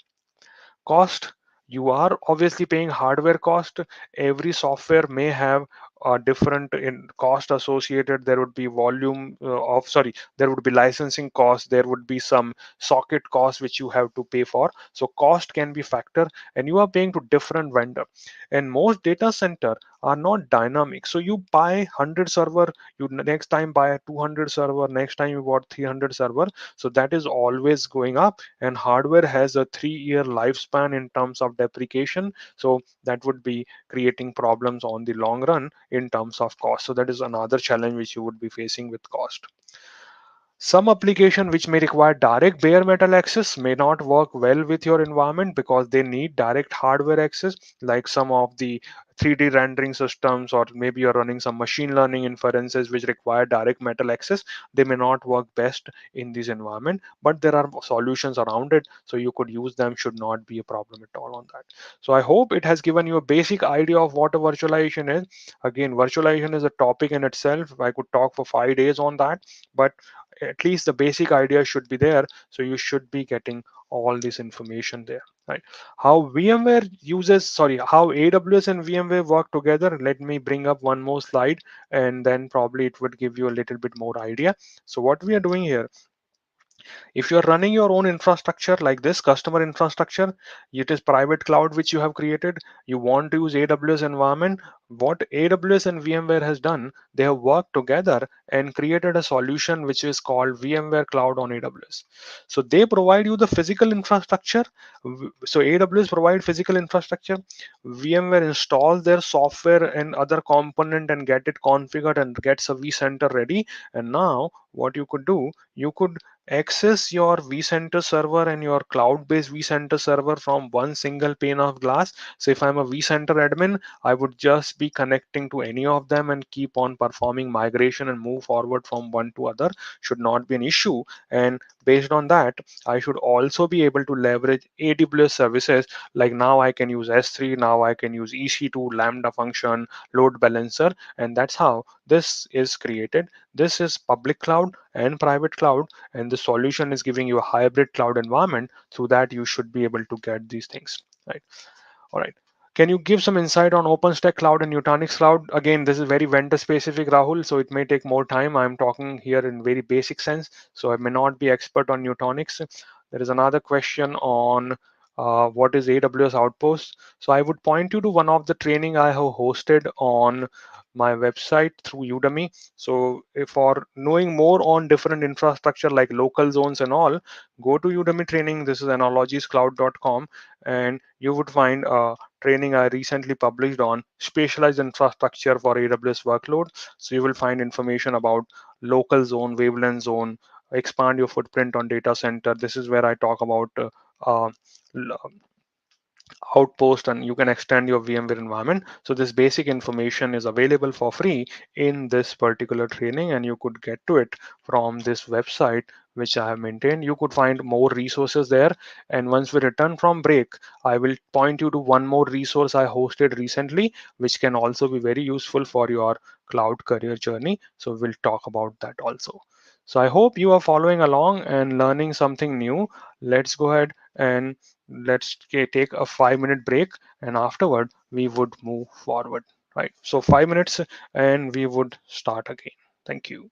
Cost, you are obviously paying hardware cost. Every software may have a different in cost associated. There would be volume of sorry there would be licensing cost, there would be some socket cost which you have to pay for. So cost can be factor, and you are paying to different vendor. And most data center are not dynamic, so you buy 100 server, you next time buy a 200 server, next time you bought 300 server. So that is always going up, and hardware has a 3-year lifespan in terms of depreciation. So that would be creating problems on the long run in terms of cost. So that is another challenge which you would be facing with cost. Some application which may require direct bare metal access may not work well with your environment because they need direct hardware access, like some of the 3D rendering systems, or maybe you're running some machine learning inferences which require direct metal access. They may not work best in this environment, but there are solutions around it, so you could use them, should not be a problem at all on that. So I hope it has given you a basic idea of what a virtualization is. Again, virtualization is a topic in itself. I could talk for 5 days on that, but at least the basic idea should be there. So you should be getting all this information there, right? How VMware uses, sorry, how AWS and VMware work together. Let me bring up one more slide, and then probably it would give you a little bit more idea. So what we are doing here, If you're running your own infrastructure like this customer infrastructure, it is private cloud which you have created, you want to use AWS environment, what AWS and VMware has done, they have worked together and created a solution which is called VMware Cloud on AWS. So they provide you the physical infrastructure. So AWS provide physical infrastructure, VMware installs their software and other component and get it configured and gets a vCenter ready. And now what you could do, you could access your vCenter server and your cloud-based vCenter server from one single pane of glass. So if I'm a vCenter admin, I would just be connecting to any of them and keep on performing migration and move forward from one to other. Should not be an issue. And based on that, I should also be able to leverage AWS services. Like now I can use S3, now I can use EC2, Lambda function, load balancer, and that's how this is created. This is public cloud and private cloud, and the solution is giving you a hybrid cloud environment. Through that you should be able to get these things, right? All right. Can you give some insight on OpenStack Cloud and Nutanix Cloud? Again, this is very vendor specific, Rahul, so it may take more time. I'm talking here in very basic sense, so I may not be expert on Nutanix. There is another question on what is AWS Outpost. So I would point you to one of the training I have hosted on my website through Udemy. So if for knowing more on different infrastructure like local zones and all, go to Udemy training. This is analogiescloud.com, and you would find a training I recently published on specialized infrastructure for AWS workload. So you will find information about local zone, wavelength zone, expand your footprint on data center. This is where I talk about uh, Outpost, and you can extend your VMware environment. So this basic information is available for free in this particular training, and you could get to it from this website which I have maintained. You could find more resources there. And once we return from break, I will point you to one more resource I hosted recently, which can also be very useful for your cloud career journey. So we'll talk about that also. So I hope you are following along and learning something new. Let's go ahead and let's take a 5 minute break, and afterward we would move forward, right? So 5 minutes and we would start again. Thank you.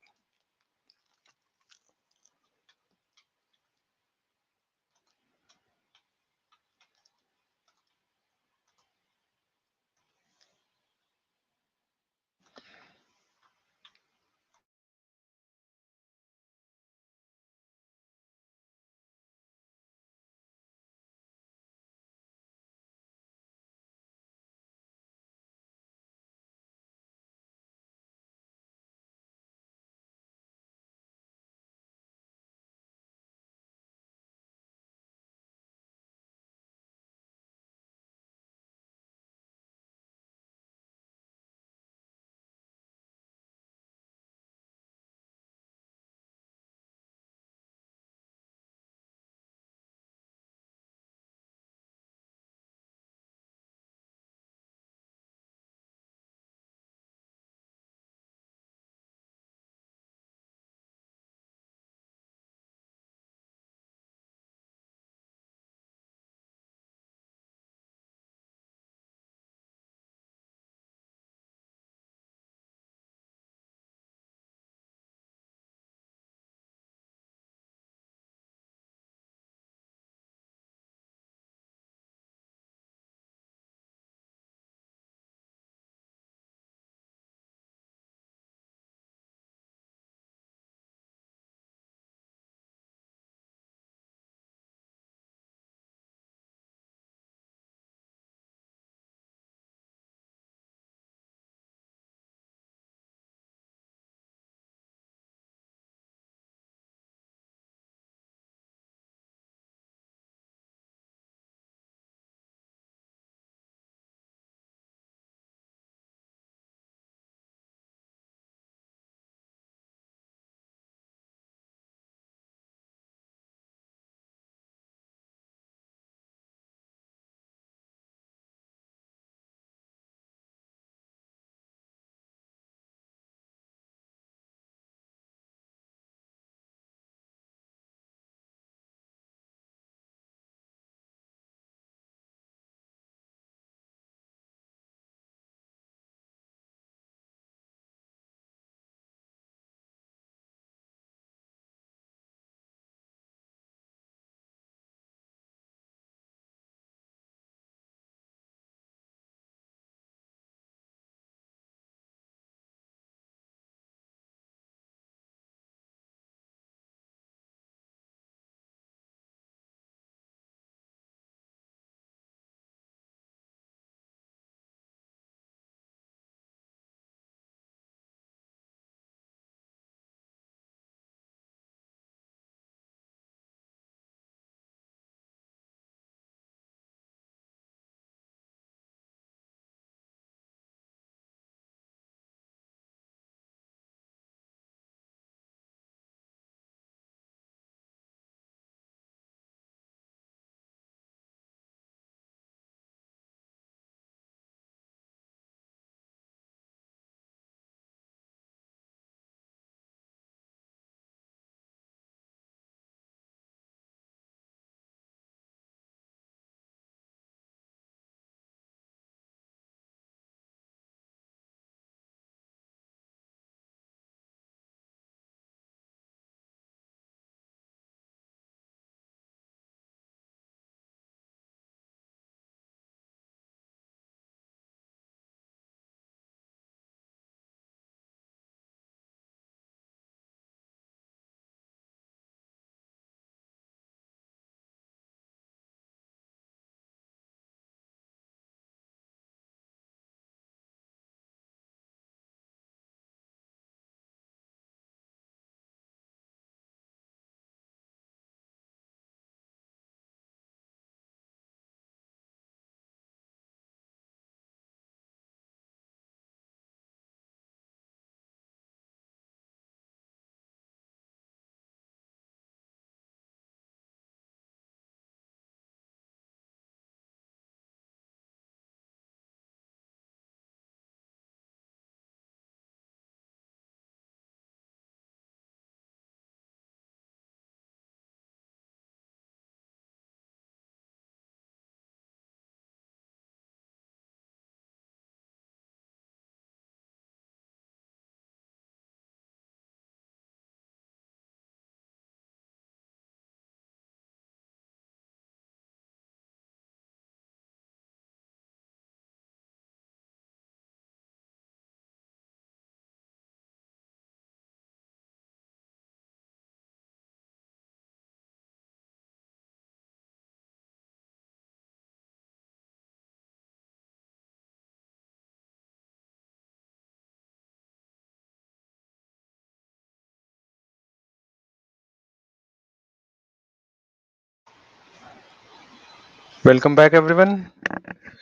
Welcome back, everyone.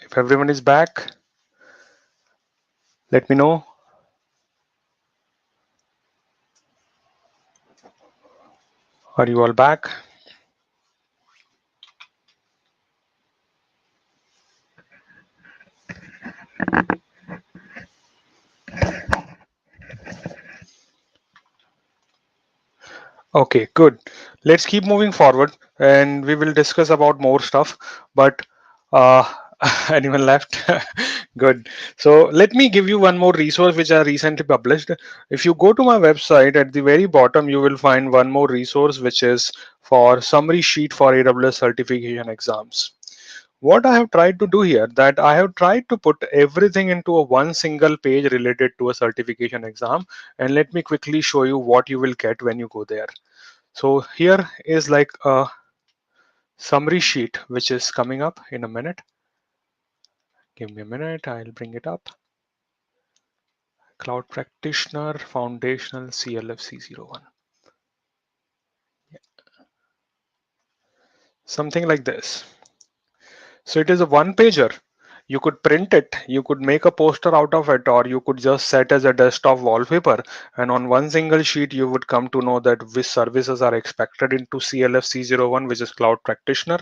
If everyone is back, let me know. Are you all back? Okay, good. Let's keep moving forward and we will discuss about more stuff. But uh, anyone left? Good. So let me give you one more resource which I recently published. If you go to my website, at the very bottom, you will find one more resource which is for summary sheet for AWS certification exams. What I have tried to do here, that I have tried to put everything into a one single page related to a certification exam. And let me quickly show you what you will get when you go there. So here is like a summary sheet which is coming up in a minute. Give me a minute, I'll bring it up. Cloud Practitioner Foundational CLFC01. Something like this. So it is a one pager. You could print it, you could make a poster out of it, or you could just set as a desktop wallpaper. And on one single sheet, you would come to know that which services are expected into CLFC01, which is Cloud Practitioner.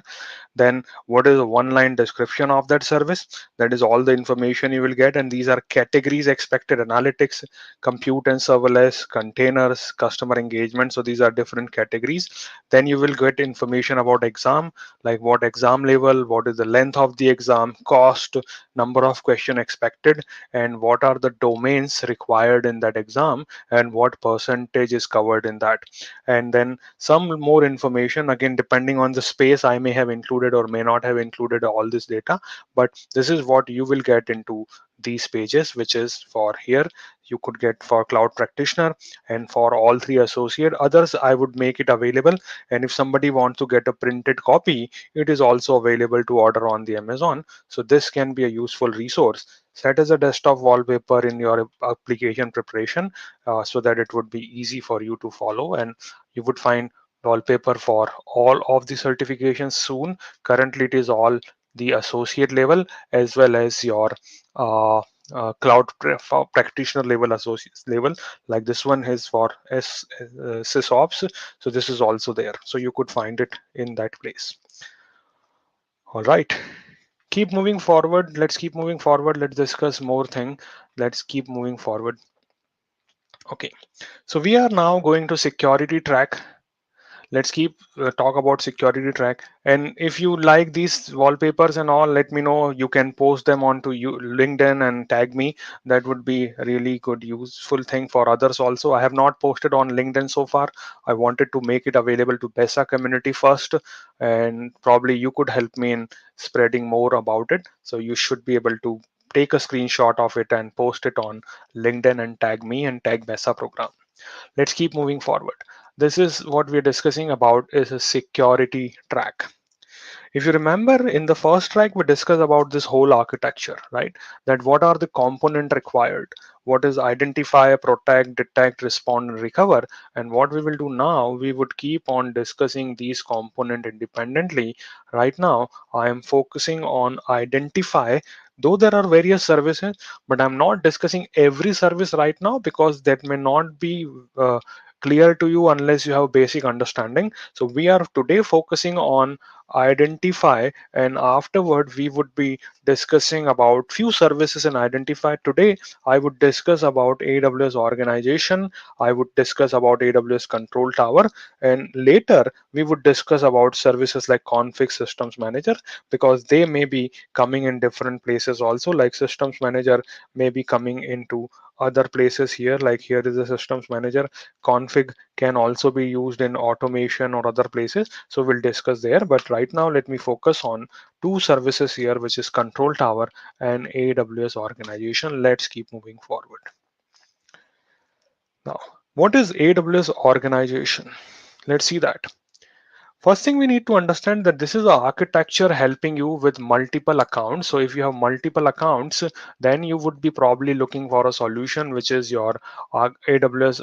Then what is a one line description of that service? That is all the information you will get. And these are categories: expected analytics, compute and serverless, containers, customer engagement. So these are different categories. Then you will get information about exam, like what exam level, what is the length of the exam, cost, number of question expected, and what are the domains required in that exam, and what percentage is covered in that. And then some more information, again depending on the space, I may have included or may not have included all this data, but this is what you will get into these pages, which is for here you could get for Cloud Practitioner. And for all three associate others, I would make it available. And if somebody wants to get a printed copy, it is also available to order on the Amazon. So this can be a useful resource. Set as a desktop wallpaper in your application preparation, so that it would be easy for you to follow. And you would find wallpaper for all of the certifications soon. Currently, it is all the associate level as well as your practitioner level, associate level. Like this one is for sysops. So this is also there. So you could find it in that place. All right. Keep moving forward. Let's keep moving forward. Let's discuss more thing. Let's keep moving forward. Okay. So we are now going to security track. Let's keep talk about security track. And if you like these wallpapers and all, let me know. You can post them onto LinkedIn and tag me. That would be a really good useful thing for others also. I have not posted on LinkedIn so far. I wanted to make it available to BESA community first, and probably you could help me in spreading more about it. So you should be able to take a screenshot of it and post it on LinkedIn and tag me and tag BESA program. Let's keep moving forward. This is what we're discussing about is a security track. If you remember in the first track, we discussed about this whole architecture, right? That what are the component required? What is identify, protect, detect, respond, and recover? And what we will do now, we would keep on discussing these component independently. Right now, I am focusing on identify, though there are various services, but I'm not discussing every service right now because that may not be clear to you unless you have basic understanding. So we are today focusing on identify, and afterward we would be discussing about few services in identify. Today I would discuss about AWS organization, I would discuss about AWS control tower, and later we would discuss about services like config systems manager, because they may be coming in different places also. Like systems manager may be coming into other places here, like here is a systems manager. Config can also be used in automation or other places, so we'll discuss there. But right now let me focus on two services here, which is control tower and AWS organization. Let's keep moving forward. Now, what is AWS organization? Let's see that. First thing, we need to understand that this is an architecture helping you with multiple accounts. So if you have multiple accounts, then you would be probably looking for a solution which is your AWS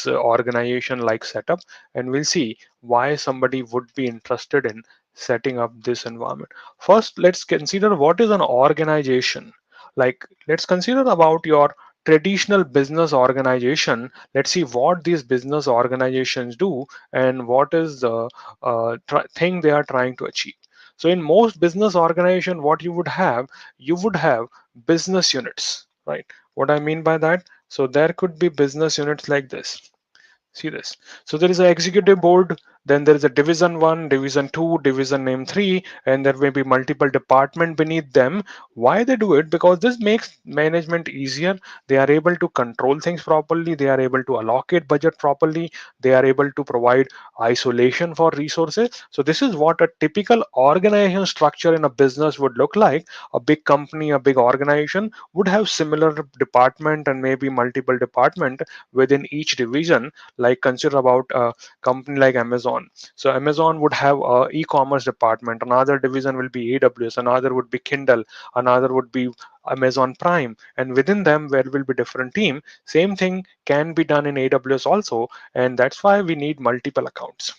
organization like setup. And we'll see why somebody would be interested in setting up this environment. First, let's consider what is an organization. Like, let's consider about your traditional business organization. Let's see what these business organizations do and what is the thing they are trying to achieve. So in most business organization, what you would have business units, right? What I mean by that, so there could be business units like this. See this. So there is an executive board, then there is a division 1, division 2, division name 3, and there may be multiple department beneath them. Why they do it? Because this makes management easier. They are able to control things properly. They are able to allocate budget properly. They are able to provide isolation for resources. So this is what a typical organization structure in a business would look like. A big company, a big organization would have similar department and maybe multiple department within each division. Like, consider about a company like Amazon. So Amazon would have a e-commerce department, another division will be AWS, another would be Kindle, another would be Amazon Prime, and within them there will be different team. Same thing can be done in AWS also, and that's why we need multiple accounts.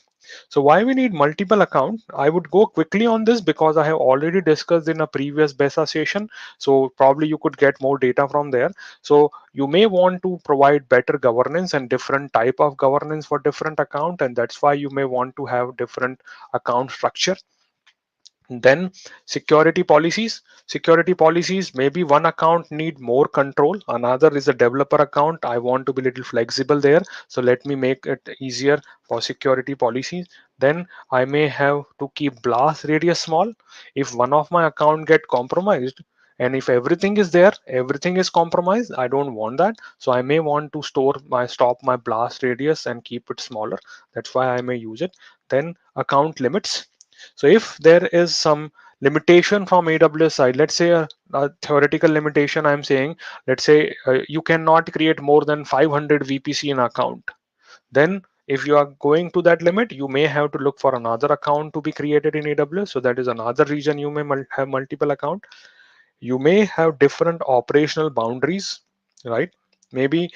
So why we need multiple account? I would go quickly on this because I have already discussed in a previous beta session. So probably you could get more data from there. So you may want to provide better governance and different type of governance for different account, and that's why you may want to have different account structure. Then security policies, maybe one account need more control, another is a developer account, I want to be little flexible there, so let me make it easier for security policies. Then I may have to keep blast radius small. If one of my account get compromised, and if everything is there, everything is compromised, I don't want that. So I may want to stop my blast radius and keep it smaller. That's why I may use it. Then account limits. So if there is some limitation from AWS side, let's say a theoretical limitation, I'm saying, let's say you cannot create more than 500 VPC in account. Then if you are going to that limit, you may have to look for another account to be created in AWS. So that is another reason you may have multiple account. You may have different operational boundaries, right? Maybe,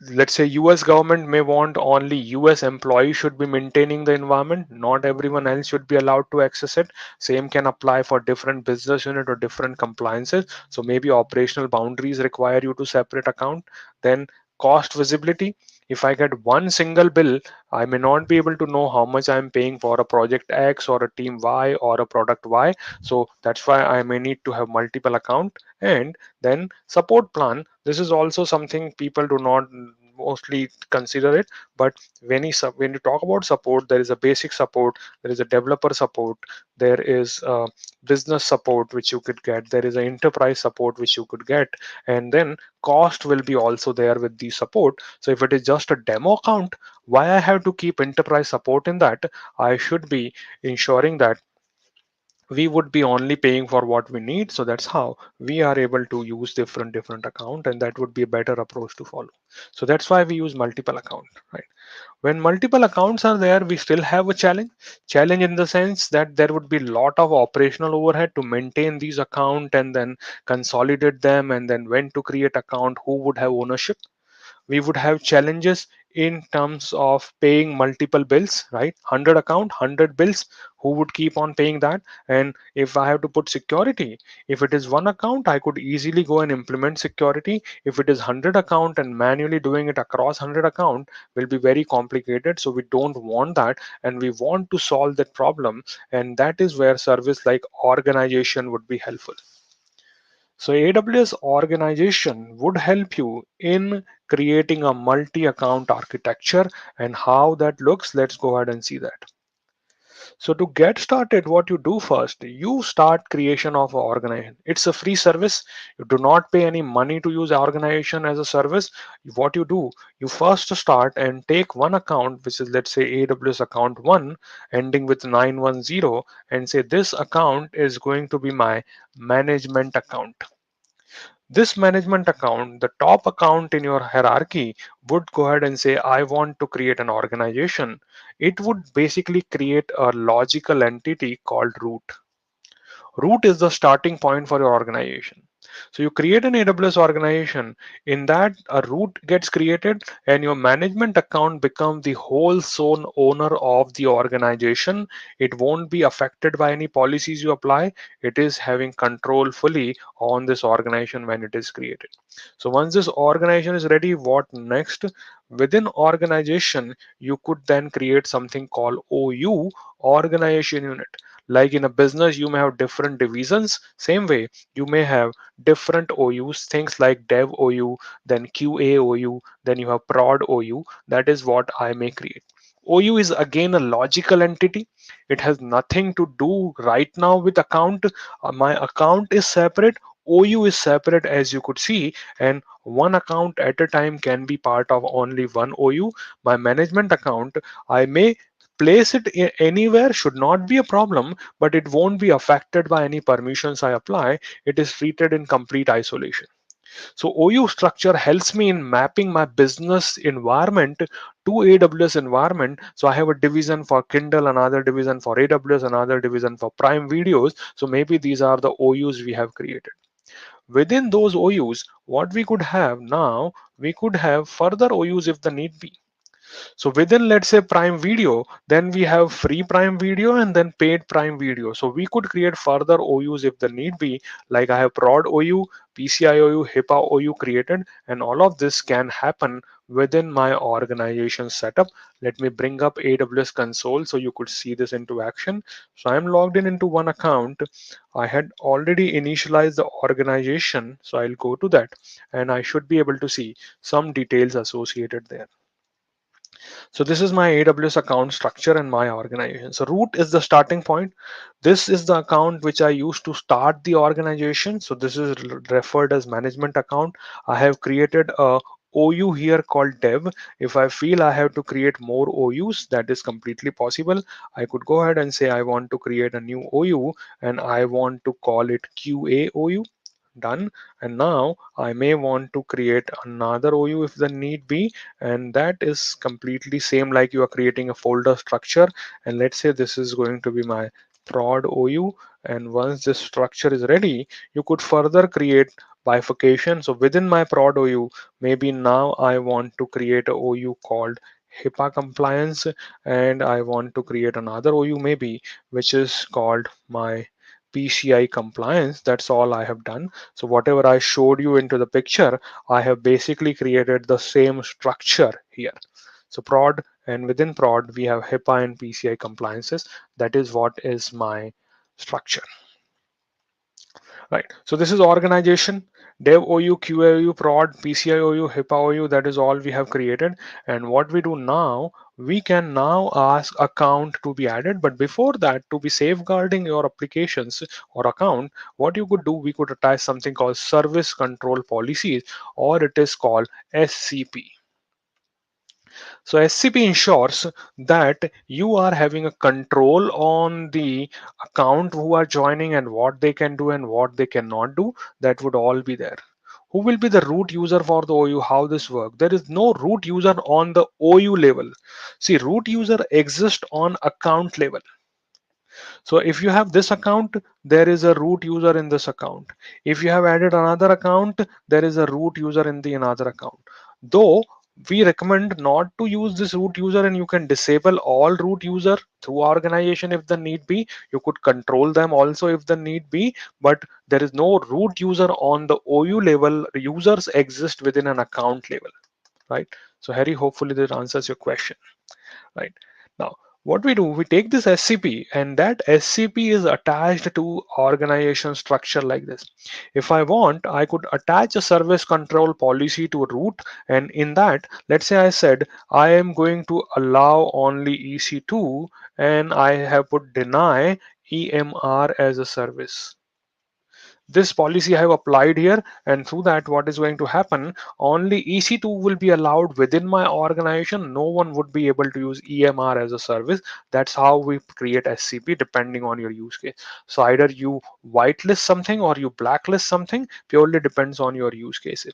let's say, US government may want only US employees should be maintaining the environment, not everyone else should be allowed to access it. Same can apply for different business unit or different compliances. So maybe operational boundaries require you to separate account. Then cost visibility. If I get one single bill, I may not be able to know how much I'm paying for a project X or a team Y or a product Y. So that's why I may need to have multiple account. And then support plan. This is also something people do not mostly consider it, but when you talk about support, there is a basic support, there is a developer support, there is business support which you could get, there is an enterprise support which you could get, and then cost will be also there with the support. So if it is just a demo account, why I have to keep enterprise support in that? I should be ensuring that we would be only paying for what we need. So that's how we are able to use different account, and that would be a better approach to follow. So that's why we use multiple account, right? When multiple accounts are there, we still have a challenge in the sense that there would be a lot of operational overhead to maintain these account and then consolidate them, and then when to create account, who would have ownership. We would have challenges in terms of paying multiple bills, right? 100 account, 100 bills, who would keep on paying that? And if I have to put security, if it is one account, I could easily go and implement security. If it is 100 account and manually doing it across 100 account will be very complicated. So we don't want that, and we want to solve that problem. And that is where service like organization would be helpful. So AWS organization would help you in creating a multi-account architecture, and how that looks. Let's go ahead and see that. So to get started, what you do first, you start creation of an organization. It's a free service. You do not pay any money to use organization as a service. What you do, you first start and take one account, which is, let's say, AWS account 1 ending with 910, and say this account is going to be my management account. This management account, the top account in your hierarchy, would go ahead and say, I want to create an organization. It would basically create a logical entity called root. Root is the starting point for your organization. So you create an AWS organization. In that, a root gets created, and your management account becomes the whole sole owner of the organization. It won't be affected by any policies you apply. It is having control fully on this organization when it is created. So once this organization is ready, what next? Within organization, you could then create something called OU, organization unit. Like in a business, you may have different divisions. Same way, you may have different OUs, things like dev OU, then QA OU, then you have prod OU. That is what I may create. OU is again a logical entity. It has nothing to do right now with account. My account is separate. OU is separate, as you could see, and one account at a time can be part of only one OU. My management account, I may place it anywhere, should not be a problem, but it won't be affected by any permissions I apply. It is treated in complete isolation. So OU structure helps me in mapping my business environment to AWS environment. So I have a division for Kindle, another division for AWS, another division for Prime Videos. So maybe these are the OUs we have created. Within those OUs, what we could have now, we could have further OUs if the need be. So within, let's say, Prime Video, then we have free Prime Video and then paid Prime Video. So we could create further OUs if the need be. Like I have prod OU, PCI OU, HIPAA OU created, and all of this can happen within my organization setup. Let me bring up AWS console so you could see this into action. So I'm logged in into one account. I had already initialized the organization, so I'll go to that and I should be able to see some details associated there. So this is my AWS account structure and my organization. So root is the starting point. This is the account which I use to start the organization. So this is referred as management account. I have created a OU here called dev. If I feel I have to create more OUs, that is completely possible. I could go ahead and say I want to create a new OU and I want to call it QA OU. Done. And now I may want to create another OU if the need be, and that is completely same like you are creating a folder structure. And let's say this is going to be my prod OU, and once this structure is ready, you could further create bifurcation. So within my prod OU, maybe now I want to create a OU called HIPAA compliance, and I want to create another OU maybe which is called my PCI compliance. That's all I have done. So whatever I showed you into the picture, I have basically created the same structure here. So prod, and within prod we have HIPAA and PCI compliances. That is what is my structure. Right. So this is organization, dev OU, QA OU, prod, PCI OU, HIPAA OU. That is all we have created. And what we do now, we can now ask account to be added. But before that, to be safeguarding your applications or account, what you could do, we could attach something called service control policies, or it is called SCP. So SCP ensures that you are having a control on the account who are joining and what they can do and what they cannot do. That would all be there. Who will be the root user for the OU? How this works? There is no root user on the OU level. See, root user exists on account level. So if you have this account, there is a root user in this account. If you have added another account, there is a root user in the another account. Though we recommend not to use this root user, and you can disable all root user through organization if the need be. You could control them also if the need be, but there is no root user on the OU level. Users exist within an account level, right? So Harry, hopefully that answers your question. Right. Now, what we do, we take this SCP, and that SCP is attached to organization structure like this. If I want, I could attach a service control policy to root, and in that, let's say I said I am going to allow only EC2, and I have put deny EMR as a service. This policy I have applied here, and through that what is going to happen, only EC2 will be allowed within my organization. No one would be able to use EMR as a service. That's how we create SCP depending on your use case. So either you whitelist something or you blacklist something, purely depends on your use cases.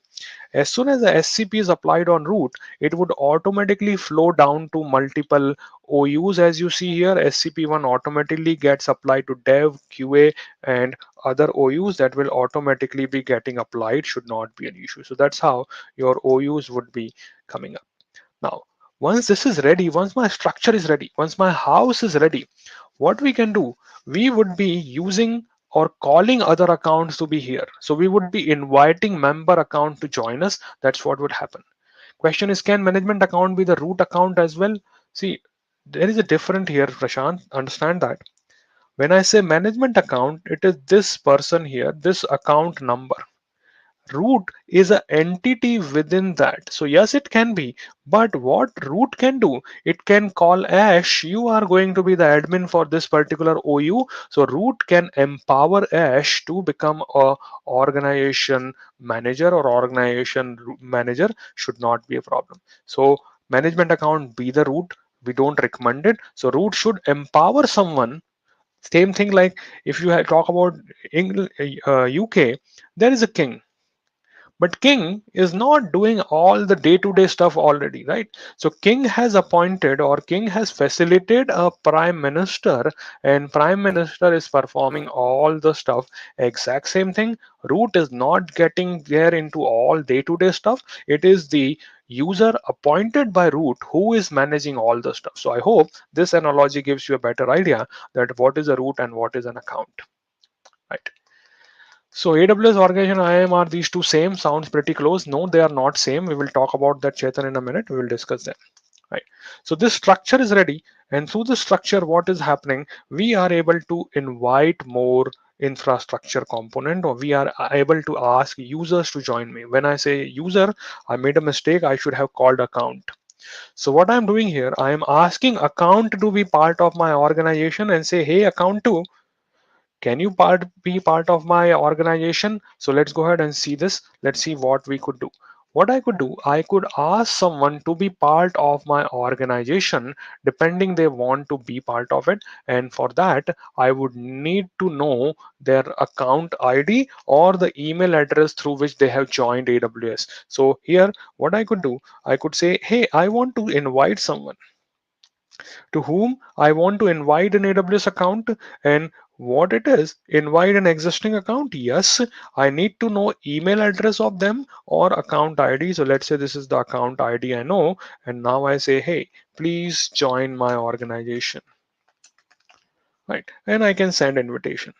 As soon as the SCP is applied on root, it would automatically flow down to multiple OUs as you see here. SCP1 automatically gets applied to dev, QA, and other OUs that will automatically be getting applied, should not be an issue. So that's how your OUs would be coming up. Now, once this is ready, once my structure is ready, once my house is ready, what we can do, we would be using or calling other accounts to be here. So we would be inviting member account to join us. That's what would happen. Question is, can management account be the root account as well? See, there is a different here, Prashant. Understand that. When I say management account, it is this person here, this account number. Root is an entity within that. So yes, it can be, but what root can do, it can call Ash, you are going to be the admin for this particular OU. So root can empower Ash to become a organization manager, or organization manager should not be a problem. So management account be the root. We don't recommend it. So root should empower someone. Same thing like if you talk about England, UK, there is a king, but king is not doing all the day-to-day stuff already, right? So king has appointed, or king has facilitated a prime minister, and prime minister is performing all the stuff. Exact same thing. Root is not getting there into all day-to-day stuff. It is the user appointed by root who is managing all the stuff. So I hope this analogy gives you a better idea that what is a root and what is an account, right? So AWS organization IAM, are these two same? Sounds pretty close. No, they are not same. We will talk about that, Chetan, in a minute. We will discuss them. Right. So this structure is ready, and through the structure, what is happening? We are able to invite more infrastructure component, or we are able to ask users to join me. When I say user, I made a mistake. I should have called account. So what I'm doing here, I am asking account to be part of my organization and say, hey, account two, can you be part of my organization? So let's go ahead and see this. Let's see what we could do. What I could do, I could ask someone to be part of my organization depending they want to be part of it. And for that, I would need to know their account ID or the email address through which they have joined AWS. So here, what I could do, I could say, hey, I want to invite someone to whom I want to invite an AWS account, and what it is, invite an existing account. Yes, I need to know email address of them or account ID. So let's say this is the account ID I know, and now I say, hey, please join my organization, right? And I can send invitation.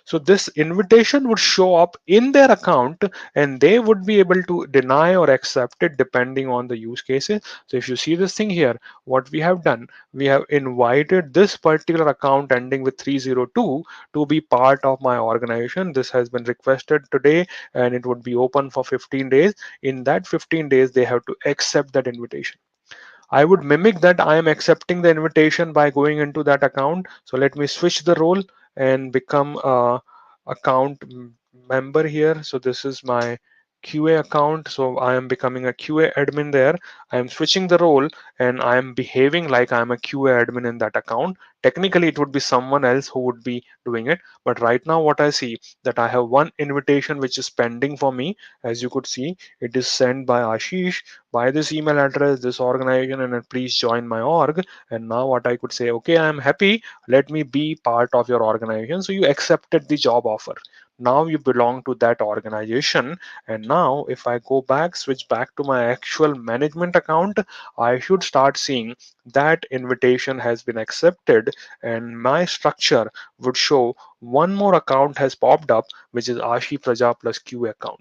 So this invitation would show up in their account, and they would be able to deny or accept it depending on the use cases. So if you see this thing here, what we have done, we have invited this particular account ending with 302 to be part of my organization. This has been requested today, and it would be open for 15 days. In that 15 days, they have to accept that invitation. I would mimic that I am accepting the invitation by going into that account. So let me switch the role and become a account member here. So this is my QA account. So I am becoming a QA admin there. I am switching the role and I am behaving like I'm a QA admin in that account. Technically, it would be someone else who would be doing it. But right now, what I see that I have one invitation which is pending for me. As you could see, it is sent by Ashish by this email address, this organization, and then please join my org. And now what I could say, okay, I'm happy. Let me be part of your organization. So you accepted the job offer. Now you belong to that organization. And now if I go back, switch back to my actual management account, I should start seeing that invitation has been accepted, and my structure would show one more account has popped up, which is Ashi Praja plus Q account.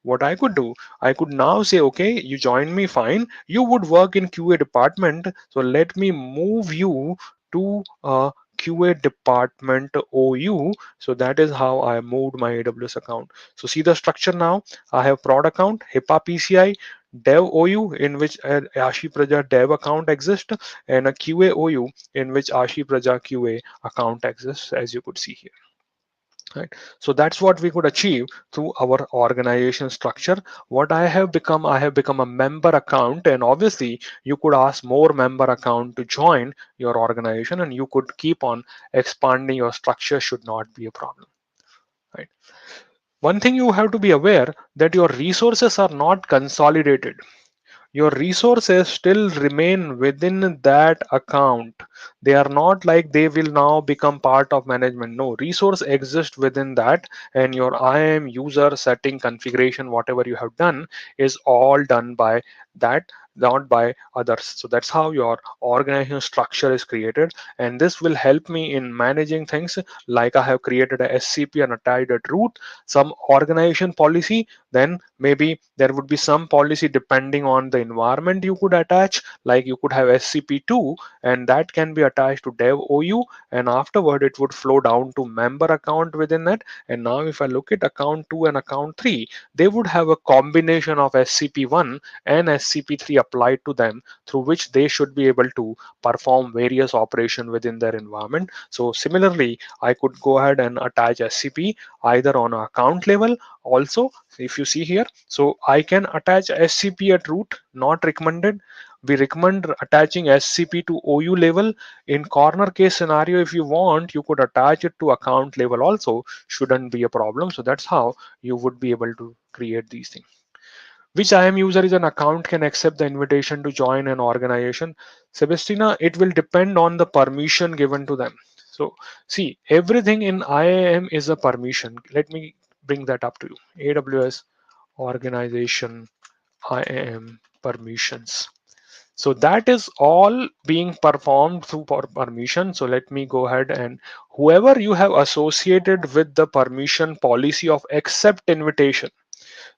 What I could do, I could now say, okay, you joined me, fine. You would work in QA department. So let me move you to a QA department OU. So that is how I moved my AWS account. So see the structure now. I have prod account, HIPAA PCI, dev OU in which Ashi Praja dev account exists, and a QA OU in which Ashi Praja QA account exists, as you could see here. Right. So that's what we could achieve through our organization structure. What I have become a member account, and obviously you could ask more member account to join your organization, and you could keep on expanding. Your structure should not be a problem. Right. One thing you have to be aware that your resources are not consolidated. your resources still remain within that account. They are not like they will now become part of management. No, resource exists within that, and your IAM user setting configuration, whatever you have done, is all done by that, not by others. So that's how your organization structure is created, and this will help me in managing things. Like I have created a SCP and attached at root some organization policy. Then maybe there would be some policy depending on the environment you could attach, like you could have SCP2, and that can be attached to dev OU, and afterward it would flow down to member account within that. And now if I look at account 2 and account 3, they would have a combination of SCP1 and SCP3 applied to them, through which they should be able to perform various operations within their environment. So similarly, I could go ahead and attach SCP either on account level. Also, if you see here, so I can attach SCP at root, not recommended. We recommend attaching SCP to OU level. In corner case scenario, if you want, you could attach it to account level also, shouldn't be a problem. So that's how you would be able to create these things. Which IAM user is an account can accept the invitation to join an organization? Sebastina, it will depend on the permission given to them. So see, everything in IAM is a permission. Let me bring that up to you. AWS organization IAM permissions. So that is all being performed through permission. So let me go ahead, and whoever you have associated with the permission policy of accept invitation.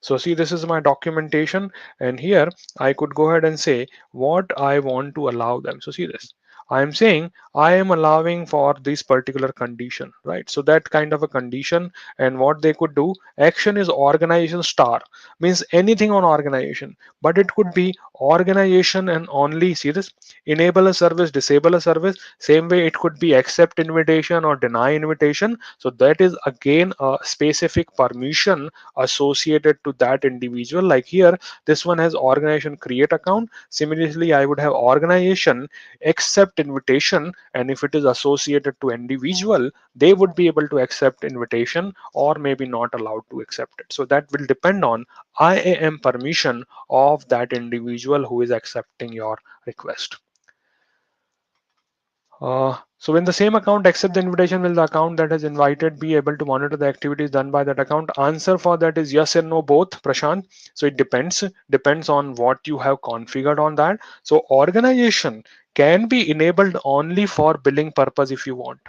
So see, this is my documentation, and here I could go ahead and say what I want to allow them. So see this. I am saying I am allowing for this particular condition, right? So that kind of a condition, and what they could do, action is organization star, means anything on organization, but it could be organization and only, see this, enable a service, disable a service. Same way it could be accept invitation or deny invitation. So that is again a specific permission associated to that individual. Like here, this one has organization create account. Similarly, I would have organization accept invitation, and if it is associated to individual, they would be able to accept invitation or maybe not allowed to accept it. So that will depend on IAM permission of that individual who is accepting your request. So when the same account accepts the invitation, will the account that has invited be able to monitor the activities done by that account? Answer for that is yes and no both, Prashant. So it depends on what you have configured on that. So organization can be enabled only for billing purpose if you want.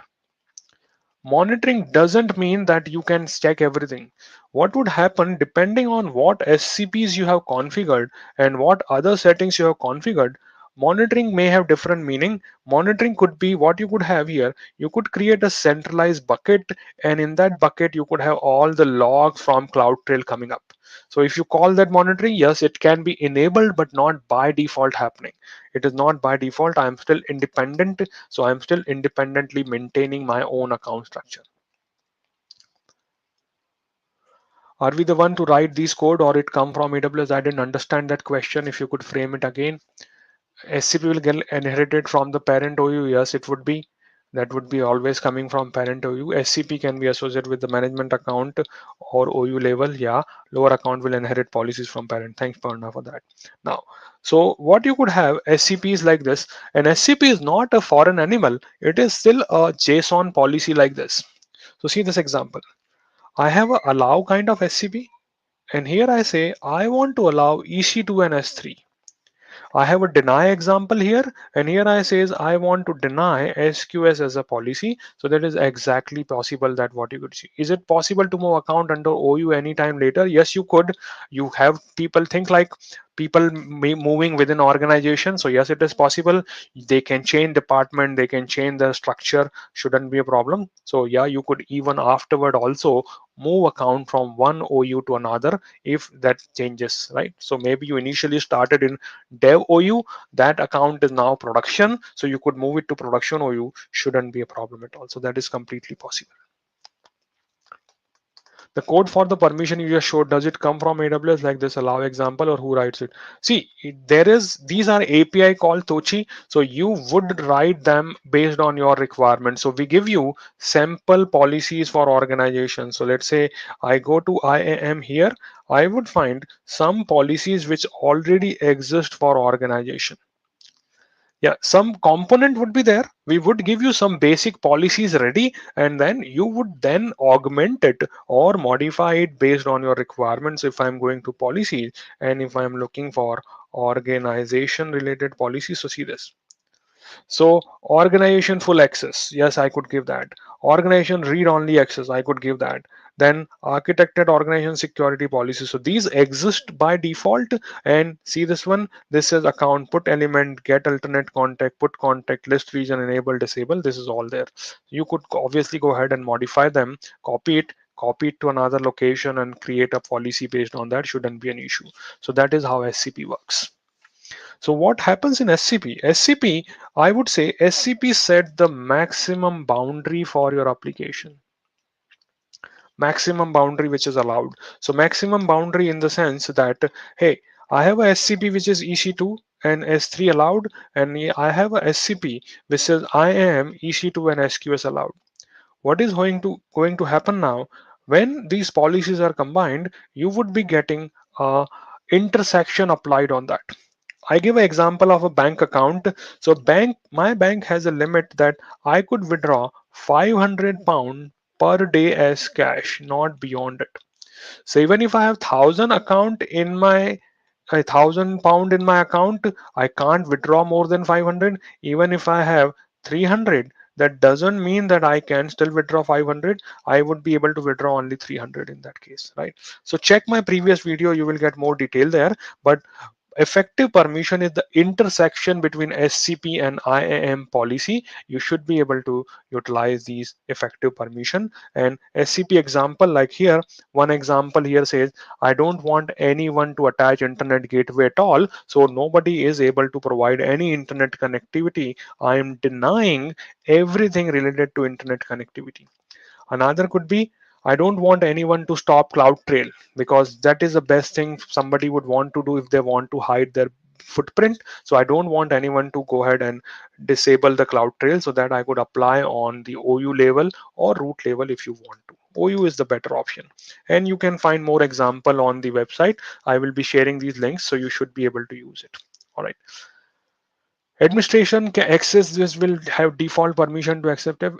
Monitoring doesn't mean that you can check everything. What would happen depending on what SCPs you have configured and what other settings you have configured? Monitoring may have different meaning. Monitoring could be what you could have here. You could create a centralized bucket, and in that bucket, you could have all the logs from CloudTrail coming up. So if you call that monitoring, yes, it can be enabled, but not by default happening. It is not by default. I'm still independent, so I'm still independently maintaining my own account structure. Are we the one to write these code or it come from AWS? I didn't understand that question. If you could frame it again. SCP will get inherited from the parent OU. Yes, it would be. That would be always coming from parent OU. SCP can be associated with the management account or OU level. Yeah, lower account will inherit policies from parent. Thanks, Parna, for that. Now, so what you could have SCP is like this. An SCP is not a foreign animal. It is still a JSON policy like this. So see this example. I have a allow kind of SCP, and here I say I want to allow EC2 and S3. I have a deny example here, and here I says I want to deny SQS as a policy. So that is exactly possible that what you could see. Is it possible to move account under OU anytime later? Yes, you could. You have people think like people moving within organization. So yes, it is possible. They can change department, they can change the structure, shouldn't be a problem. So yeah, you could even afterward also move account from one OU to another if that changes, right? So maybe you initially started in dev OU, that account is now production, so you could move it to production OU, shouldn't be a problem at all. So that is completely possible. The code for the permission you just showed, does it come from AWS like this allow example, or who writes it? See, there is, these are API called Tochi, so you would write them based on your requirements. So we give you sample policies for organization. So let's say I go to IAM here, I would find some policies which already exist for organization. Yeah, some component would be there. We would give you some basic policies ready, and then you would then augment it or modify it based on your requirements. If I'm going to policies and if I'm looking for organization related policies, so see this. So organization full access, yes, I could give that. Organization read only access, I could give that. Then architected organization security policy. So these exist by default. And see this one. This is account put element, get alternate contact, put contact, list region, enable, disable. This is all there. You could obviously go ahead and modify them, copy it to another location and create a policy based on that. Shouldn't be an issue. So that is how SCP works. So what happens in SCP? SCP, I would say SCP set the maximum boundary for your application. Maximum boundary which is allowed. So maximum boundary in the sense that, hey, I have a SCP which is EC2 and S3 allowed, and I have a SCP which says I am EC2 and SQS allowed. What is going to happen now? When these policies are combined, you would be getting a intersection applied on that. I give an example of a bank account. So my bank has a limit that I could withdraw 500 pound per day as cash, not beyond it. So even if I have 1,000 pound in my account, I can't withdraw more than 500. Even if I have 300, that doesn't mean that I can still withdraw 500. I would be able to withdraw only 300 in that case, right? So check my previous video, you will get more detail there. But effective permission is the intersection between SCP and IAM policy. You should be able to utilize these effective permission. And SCP example, like here, one example here says, I don't want anyone to attach internet gateway at all. So nobody is able to provide any internet connectivity. I am denying everything related to internet connectivity. Another could be, I don't want anyone to stop CloudTrail, because that is the best thing somebody would want to do if they want to hide their footprint. So I don't want anyone to go ahead and disable the CloudTrail, so that I could apply on the OU level or root level if you want to. OU is the better option. And you can find more example on the website. I will be sharing these links, so you should be able to use it. All right. Administration can access this, will have default permission to accept it.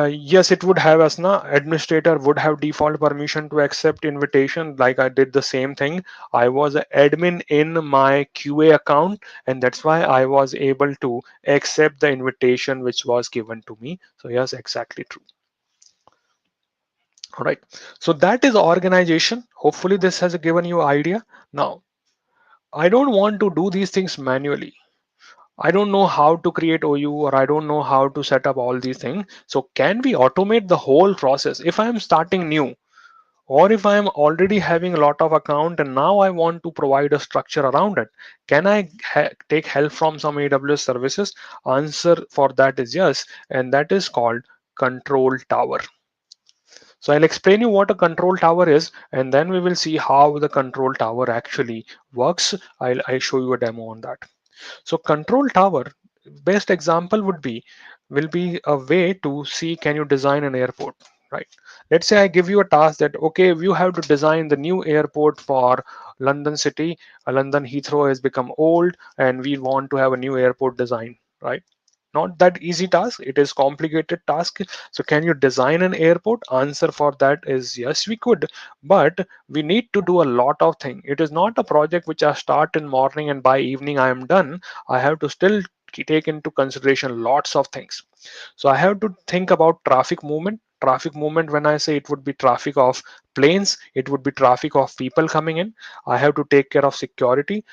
Yes, it would have, Asna. Administrator would have default permission to accept invitation. Like I did the same thing. I was an admin in my QA account, and that's why I was able to accept the invitation which was given to me. So yes, exactly true. All right. So that is organization. Hopefully this has given you idea. Now, I don't want to do these things manually. I don't know how to create OU, or I don't know how to set up all these things. So can we automate the whole process? If I'm starting new, or if I'm already having a lot of account and now I want to provide a structure around it, can I take help from some AWS services? Answer for that is yes, and that is called control tower. So I'll explain you what a control tower is, and then we will see how the control tower actually works. I'll show you a demo on that. So control tower, best example will be a way to see, can you design an airport, right? Let's say I give you a task that, okay, you have to design the new airport for London City. London Heathrow has become old and we want to have a new airport design, right? Not that easy task, it is complicated task. So can you design an airport? Answer for that is yes, we could, but we need to do a lot of things. It is not a project which I start in morning and by evening I am done. I have to still take into consideration lots of things. So I have to think about traffic movement. When I say, it would be traffic of planes, it would be traffic of people coming in. I have to take care of security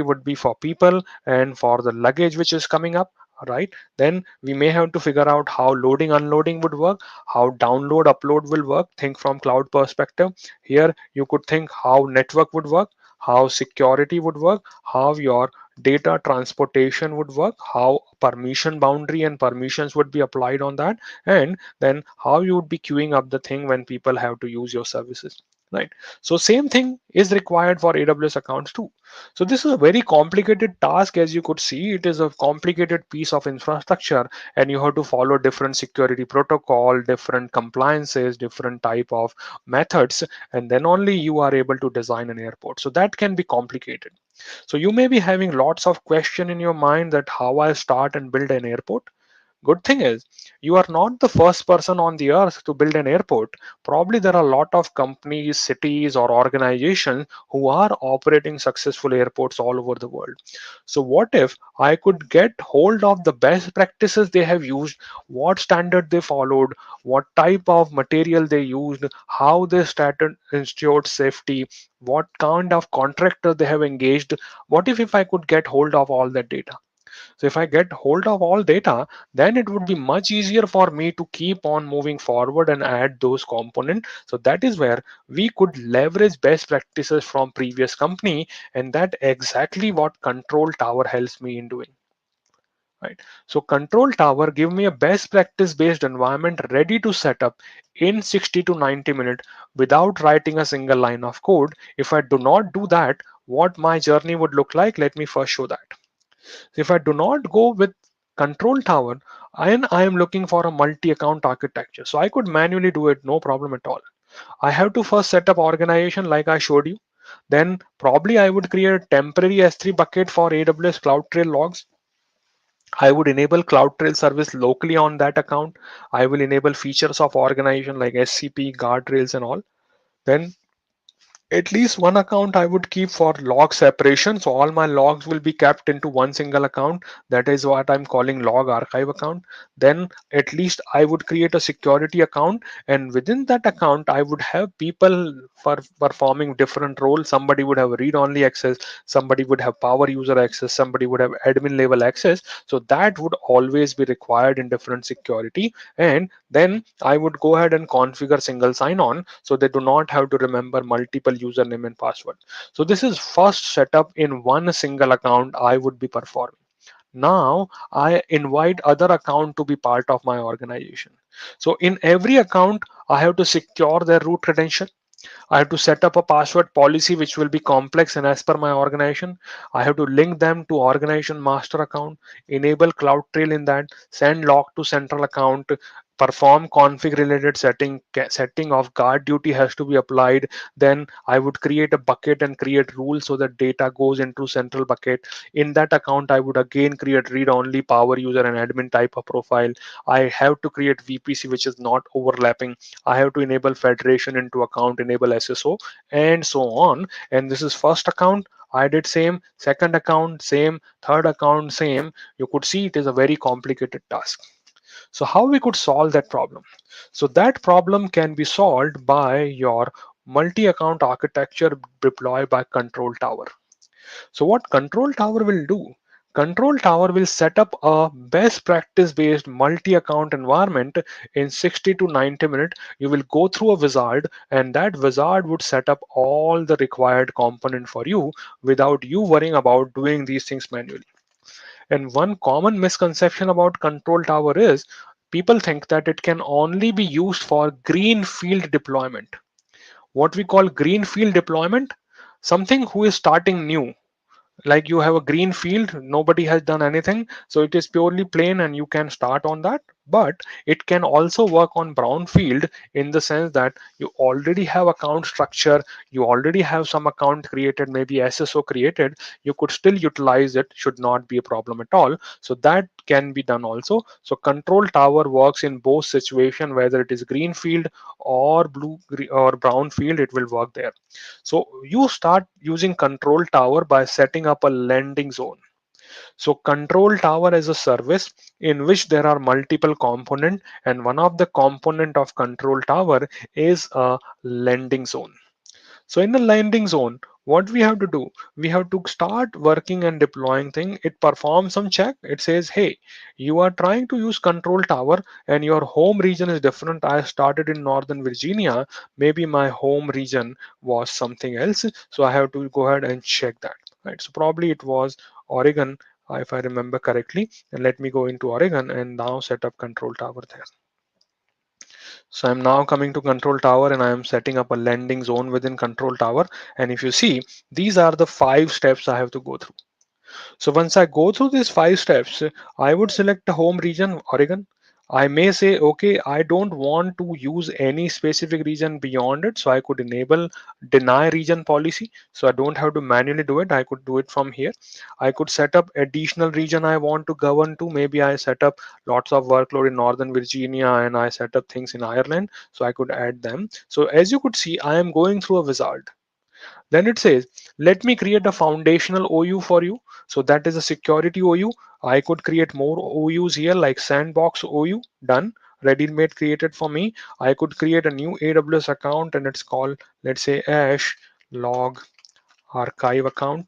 would be for people and for the luggage which is coming up, right? Then we may have to figure out how loading unloading would work, how download upload will work. Think from cloud perspective. Here you could think how network would work, how security would work, how your data transportation would work, how permission boundary and permissions would be applied on that, and then how you would be queuing up the thing when people have to use your services, right? So same thing is required for AWS accounts too. So this is a very complicated task. As you could see, it is a complicated piece of infrastructure, and you have to follow different security protocol, different compliances, different type of methods, and then only you are able to design an airport. So that can be complicated. So you may be having lots of question in your mind that how I start and build an airport. Good thing is, you are not the first person on the earth to build an airport. Probably there are a lot of companies, cities, or organizations who are operating successful airports all over the world. So, what if I could get hold of the best practices they have used, what standard they followed, what type of material they used, how they started ensured safety, what kind of contractor they have engaged? What if I could get hold of all that data? So if I get hold of all data, then it would be much easier for me to keep on moving forward and add those components. So that is where we could leverage best practices from previous company, and that exactly what Control Tower helps me in doing. Right. So Control Tower give me a best practice based environment ready to set up in 60 to 90 minutes without writing a single line of code. If I do not do that, what my journey would look like, let me first show that. If I do not go with Control Tower, and I am looking for a multi-account architecture, so I could manually do it, no problem at all. I have to first set up organization like I showed you. Then probably I would create a temporary S3 bucket for AWS CloudTrail logs. I would enable CloudTrail service locally on that account. I will enable features of organization like SCP, guardrails, and all. Then at least one account I would keep for log separation. So all my logs will be kept into one single account. That is what I'm calling log archive account. Then at least I would create a security account, and within that account, I would have people for performing different roles. Somebody would have read-only access, somebody would have power user access, somebody would have admin level access. So that would always be required in different security. And then I would go ahead and configure single sign-on so they do not have to remember multiple username and password. So this is first setup in one single account I would be performing. Now I invite other account to be part of my organization. So in every account, I have to secure their root credential. I have to set up a password policy which will be complex and as per my organization. I have to link them to organization master account, enable CloudTrail in that, send log to central account, perform config related setting of guard duty has to be applied. Then I would create a bucket and create rules so that data goes into central bucket. In that account, I would again create read only power user and admin type of profile. I have to create VPC which is not overlapping. I have to enable federation into account, enable SSO, and so on. And this is first account. I did same, second account, same, third account, same. You could see it is a very complicated task. So how we could solve that problem? So that problem can be solved by your multi-account architecture deployed by Control Tower. So what Control Tower will do? Control Tower will set up a best practice based multi-account environment in 60 to 90 minutes. You will go through a wizard, and that wizard would set up all the required component for you without you worrying about doing these things manually. And one common misconception about Control Tower is people think that it can only be used for greenfield deployment. What we call greenfield deployment, something who is starting new, like you have a green field, nobody has done anything, so it is purely plain and you can start on that. But it can also work on brown field in the sense that you already have account structure, you already have some account created, maybe SSO created, you could still utilize it, should not be a problem at all. So that can be done also. So Control Tower works in both situation, whether it is green field or or brown field, it will work there. So you start using Control Tower by setting up a landing zone. So Control Tower is a service in which there are multiple components, and one of the component of Control Tower is a landing zone. So in the landing zone, what we have to do, we have to start working and deploying thing. It performs some check. It says, hey, you are trying to use Control Tower and your home region is different. I started in Northern Virginia. Maybe my home region was something else. So I have to go ahead and check that. Right. So probably it was Oregon, if I remember correctly. And let me go into Oregon and now set up control tower there. So I'm now coming to control tower and I am setting up a landing zone within control tower. And if you see, these are the 5 steps I have to go through. So once I go through these 5 steps, I would select the home region, Oregon. I may say, okay, I don't want to use any specific region beyond it. So I could enable deny region policy. So I don't have to manually do it. I could do it from here. I could set up additional region I want to govern to. Maybe I set up lots of workload in Northern Virginia and I set up things in Ireland. So I could add them. So as you could see, I am going through a wizard. Then it says, let me create a foundational OU for you. So that is a security OU. I could create more OUs here like sandbox OU. Done. Ready made created for me. I could create a new AWS account and it's called, let's say, ash log archive account,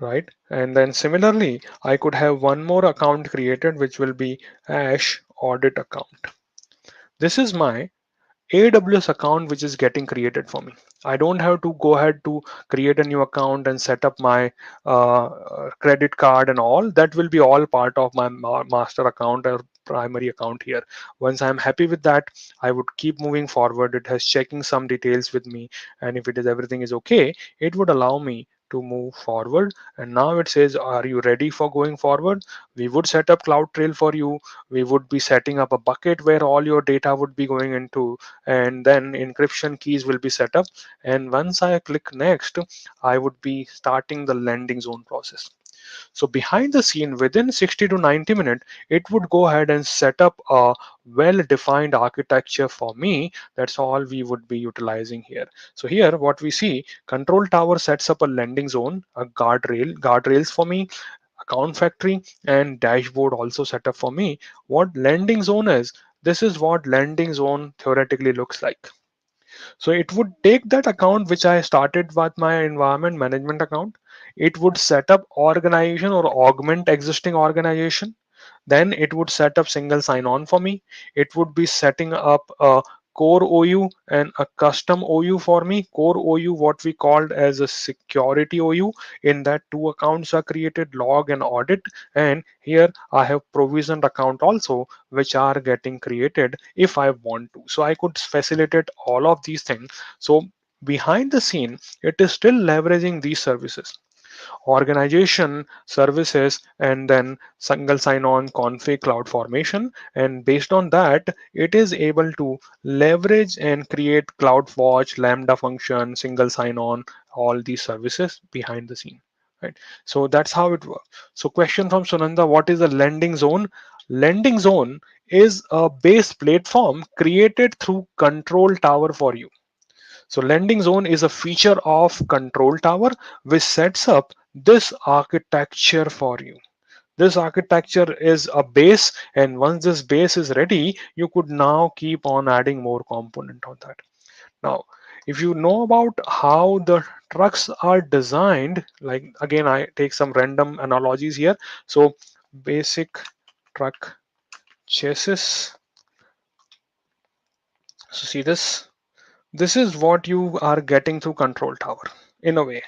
right? And then similarly, I could have one more account created, which will be ash audit account. This is my AWS account which is getting created for me. I don't have to go ahead to create a new account and set up my credit card and all. That will be all part of my master account or primary account here. Once I'm happy with that, I would keep moving forward. It has checking some details with me, and if it is everything is okay, it would allow me to move forward. And now it says, are you ready for going forward? We would set up CloudTrail for you. We would be setting up a bucket where all your data would be going into, and then encryption keys will be set up. And once I click next, I would be starting the landing zone process. So behind the scene, within 60 to 90 minutes, it would go ahead and set up a well-defined architecture for me. That's all we would be utilizing here. So here, what we see, control tower sets up a landing zone, a guardrails for me, account factory, and dashboard also set up for me. What landing zone is, this is what landing zone theoretically looks like. So it would take that account which I started with my environment management account. It would set up organization or augment existing organization. Then it would set up single sign-on for me. It would be setting up a core OU and a custom OU for me. Core OU, what we called as a security OU. In that, 2 accounts are created, log and audit. And here I have provisioned account also, which are getting created if I want to. So I could facilitate all of these things. So behind the scene, it is still leveraging these services, organization services, and then single sign-on config cloud formation. And based on that, it is able to leverage and create CloudWatch, Lambda function, single sign-on, all these services behind the scene. Right. So that's how it works. So question from Sunanda, what is a landing zone? Landing zone is a base platform created through control tower for you. So landing zone is a feature of control tower which sets up this architecture for you. This architecture is a base, and once this base is ready, you could now keep on adding more component on that. Now, if you know about how the trucks are designed, like again, I take some random analogies here. So basic truck chassis. So see this. This is what you are getting through control tower in a way.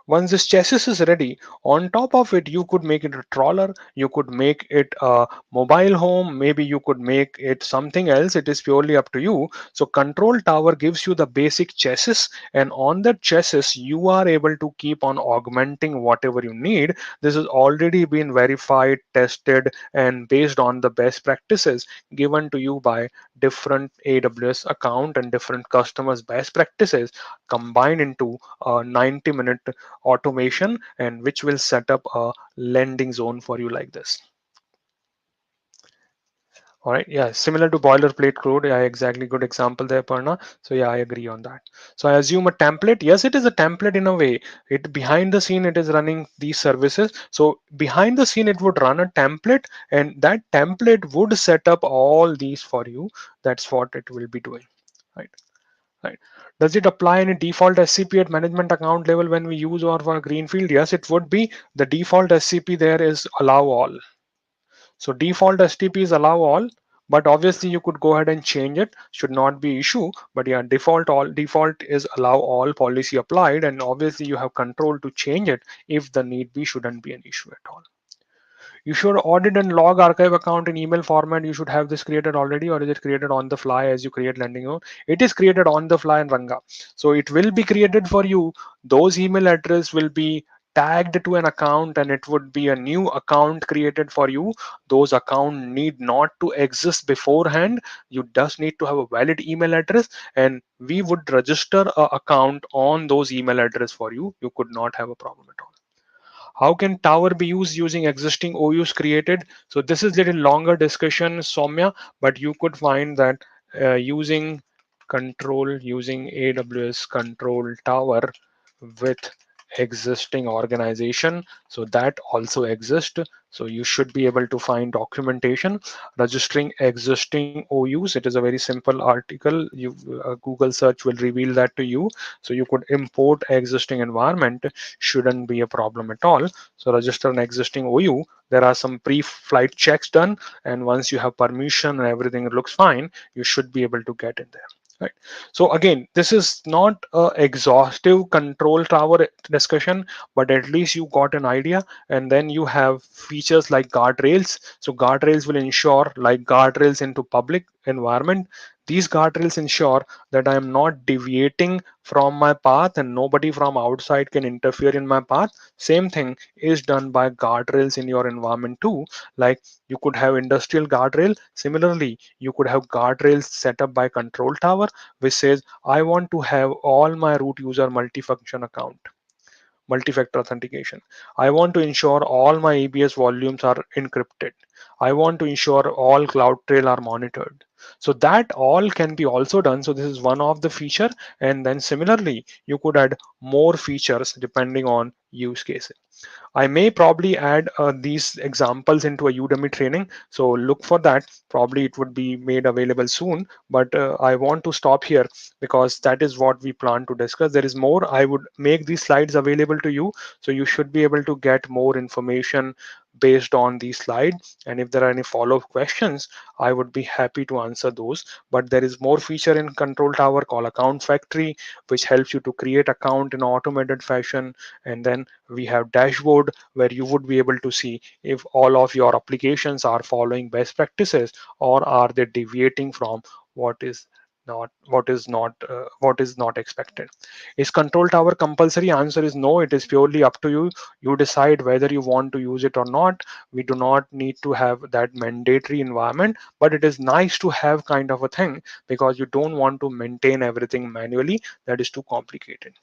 Once this chassis is ready, on top of it, you could make it a trawler, you could make it a mobile home, maybe you could make it something else. It is purely up to you. So control tower gives you the basic chassis, and on that chassis, you are able to keep on augmenting whatever you need. This has already been verified, tested, and based on the best practices given to you by different AWS account and different customers' best practices combined into a 90-minute automation, and which will set up a landing zone for you like this. All right, yeah, similar to boilerplate code. Yeah, exactly, good example there, Parna. So yeah, I agree on that. So I assume a template, yes, it is a template in a way. It behind the scene, it is running these services. So behind the scene, it would run a template, and that template would set up all these for you. That's what it will be doing, right? Right. Does it apply any default SCP at management account level when we use or for greenfield? Yes, it would be. The default SCP there is allow all. So default STP is allow all. But obviously you could go ahead and change it, should not be issue. But yeah, default is allow all policy applied, and obviously you have control to change it if the need be, shouldn't be an issue at all. You should audit and log archive account in email format. You should have this created already, or is it created on the fly as you create lending zone? It is created on the fly in Ranga. So it will be created for you. Those email address will be tagged to an account, and it would be a new account created for you. Those account need not to exist beforehand. You just need to have a valid email address, and we would register a account on those email address for you. You could not have a problem at all. How can tower be used using existing OUs created? So this is little longer discussion, Soumya, but you could find that using AWS control tower with existing organization. So that also exists. So you should be able to find documentation registering existing OUs. It is a very simple article. Google search will reveal that to you. So you could import existing environment, shouldn't be a problem at all. So register an existing OU. There are some pre-flight checks done, and once you have permission and everything looks fine, you should be able to get in there. Right. So again, this is not a exhaustive control tower discussion, but at least you got an idea. And then you have features like guardrails. So guardrails will ensure, like guardrails into public environment. These guardrails ensure that I am not deviating from my path, and nobody from outside can interfere in my path. Same thing is done by guardrails in your environment too. Like you could have industrial guardrail. Similarly, you could have guardrails set up by control tower, which says I want to have all my root user multifunction account, multi-factor authentication. I want to ensure all my ABS volumes are encrypted. I want to ensure all CloudTrail are monitored. So that all can be also done. So this is one of the feature. And then similarly, you could add more features depending on use cases. I may probably add these examples into a Udemy training. So look for that. Probably it would be made available soon, but I want to stop here because that is what we plan to discuss. There is more. I would make these slides available to you. So you should be able to get more information based on these slides. And if there are any follow-up questions, I would be happy to answer those. But there is more feature in Control Tower called Account Factory, which helps you to create account in automated fashion. And then we have dashboard where you would be able to see if all of your applications are following best practices or are they deviating from what is not expected. Is control tower compulsory? Answer is no. It is purely up to you. You decide whether you want to use it or not. We do not need to have that mandatory environment, but it is nice to have kind of a thing because you don't want to maintain everything manually. That is too complicated.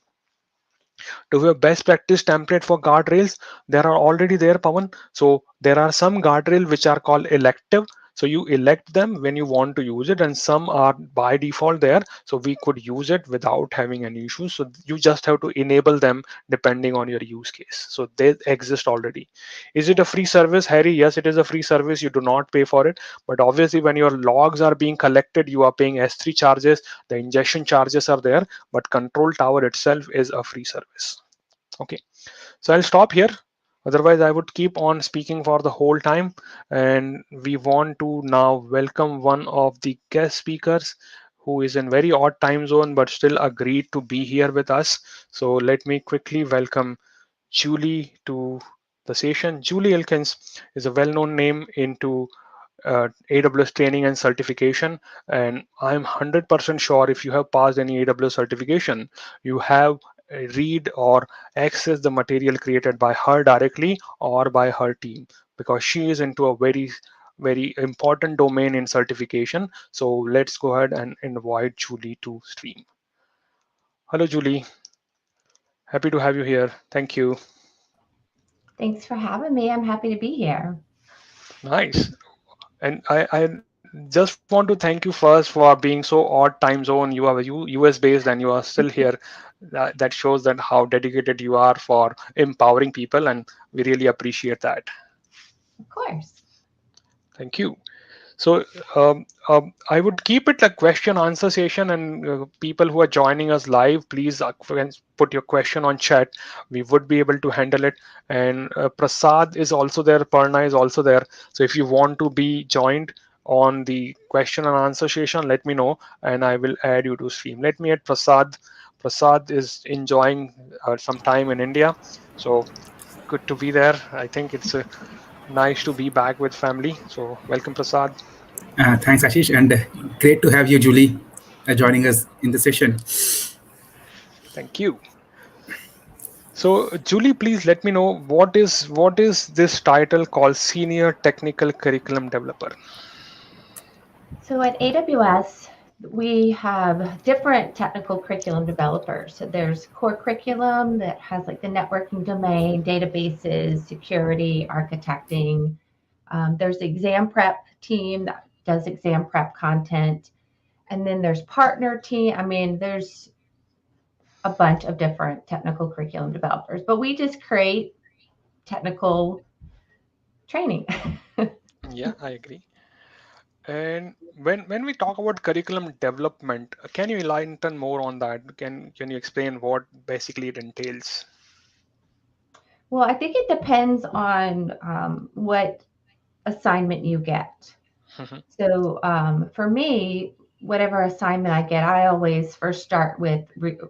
To have best practice template for guardrails, there are already there, Pawan. So there are some guardrail which are called elective. So you elect them when you want to use it, and some are by default there, so we could use it without having any issues. So you just have to enable them depending on your use case. So they exist already. Is it a free service, Harry? Yes, it is a free service. You do not pay for it, but obviously when your logs are being collected, you are paying S3 charges. The ingestion charges are there, but control tower itself is a free service. Okay, so I'll stop here. Otherwise, I would keep on speaking for the whole time. And we want to now welcome one of the guest speakers who is in very odd time zone but still agreed to be here with us. So let me quickly welcome Julie to the session. Julie Elkins is a well-known name into AWS training and certification, and I'm 100% sure if you have passed any AWS certification, you have read or access the material created by her directly or by her team, because she is into a very important domain in certification. So let's go ahead and invite Julie to stream. Hello, Julie. Happy to have you here. Thank you. Thanks for having me. I'm happy to be here. Nice. And I just want to thank you first for being so odd time zone. You are US based and you are still here. That shows that how dedicated you are for empowering people, and we really appreciate that. Of course. Thank you. So I would keep it a question answer session, and people who are joining us live, please put your question on chat. We would be able to handle it. And Prasad is also there. Parna is also there. So if you want to be joined, on the question and answer session, let me know and I will add you to stream. Let me add Prasad. Prasad is enjoying some time in India. So good to be there. I think it's nice to be back with family. So welcome, Prasad. Thanks, Ashish, and great to have you, Julie, joining us in the session. Thank you. So Julie, please let me know what is this title called Senior Technical Curriculum Developer? So at AWS, we have different technical curriculum developers. So there's core curriculum that has like the networking domain, databases, security, architecting. There's the exam prep team that does exam prep content. And then there's partner team. I mean, there's a bunch of different technical curriculum developers, but we just create technical training. Yeah, I agree. And when we talk about curriculum development, can you enlighten more on that? Can you explain what basically it entails? Well, I think it depends on what assignment you get. Mhm. So for me, whatever assignment I get, I always first start with,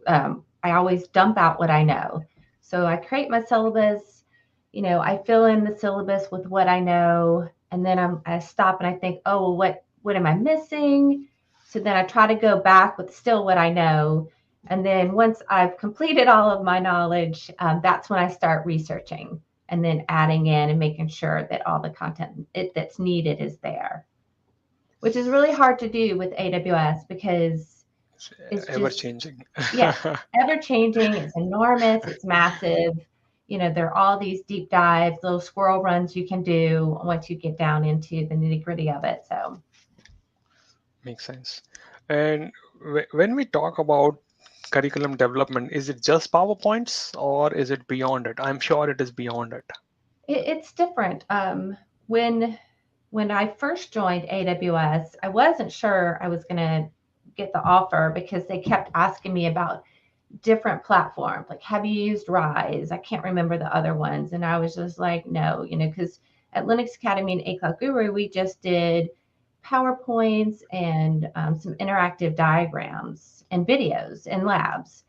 I always dump out what I know. So I create my syllabus, I fill in the syllabus with what I know, and then I stop and I think, oh, well, what am I missing? So then I try to go back with still what I know. And then once I've completed all of my knowledge, that's when I start researching and then adding in and making sure that all the content that's needed is there, which is really hard to do with AWS because It's it's ever just, changing. yeah, ever changing. It's enormous. It's massive. There are all these deep dives, little squirrel runs you can do once you get down into the nitty gritty of it. So Makes sense. And when we talk about curriculum development, is it just PowerPoints or is it beyond it? I'm sure it is beyond it. it's different. When when I first joined AWS, I wasn't sure I was going to get the offer because they kept asking me about different platforms. Like, have you used Rise? I can't remember the other ones. And I was just like, no, because at Linux Academy and A Cloud Guru, we just did PowerPoints and some interactive diagrams and videos and labs.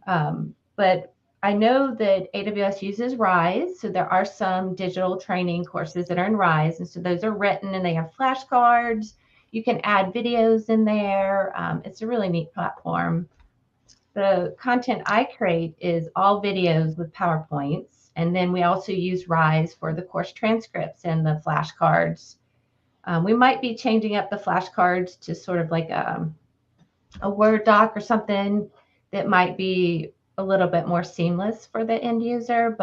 But I know that AWS uses Rise. So there are some digital training courses that are in Rise. And so those are written and they have flashcards. You can add videos in there. It's a really neat platform. The content I create is all videos with PowerPoints. And then we also use Rise for the course transcripts and the flashcards. We might be changing up the flashcards to sort of like a Word doc or something that might be a little bit more seamless for the end user.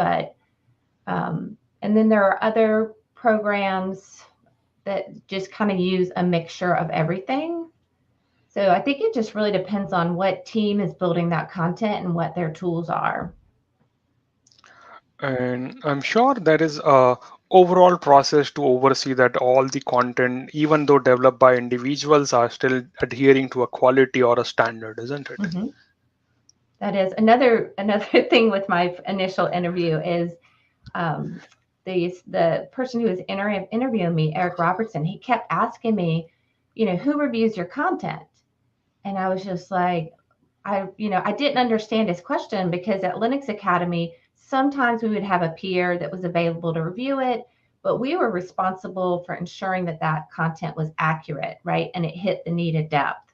And then there are other programs that just kind of use a mixture of everything. So I think it just really depends on what team is building that content and what their tools are. And I'm sure there is a overall process to oversee that all the content, even though developed by individuals, are still adhering to a quality or a standard, isn't it? Hmm. That is another thing with my initial interview is um, the person who was interviewing me, Eric Robertson. He kept asking me, who reviews your content? And I was just like, I didn't understand his question because at Linux Academy, sometimes we would have a peer that was available to review it, but we were responsible for ensuring that that content was accurate, right? And it hit the needed depth.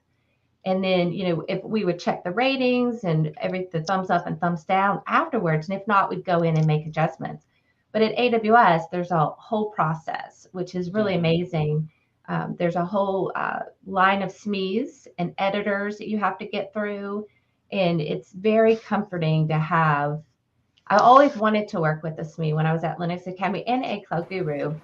And then, if we would check the ratings and the thumbs up and thumbs down afterwards, and if not, we'd go in and make adjustments. But at AWS, there's a whole process, which is really Mhm. amazing. There's a whole line of SMEs and editors that you have to get through. And it's very comforting to have. I always wanted to work with a SME when I was at Linux Academy and A Cloud Guru.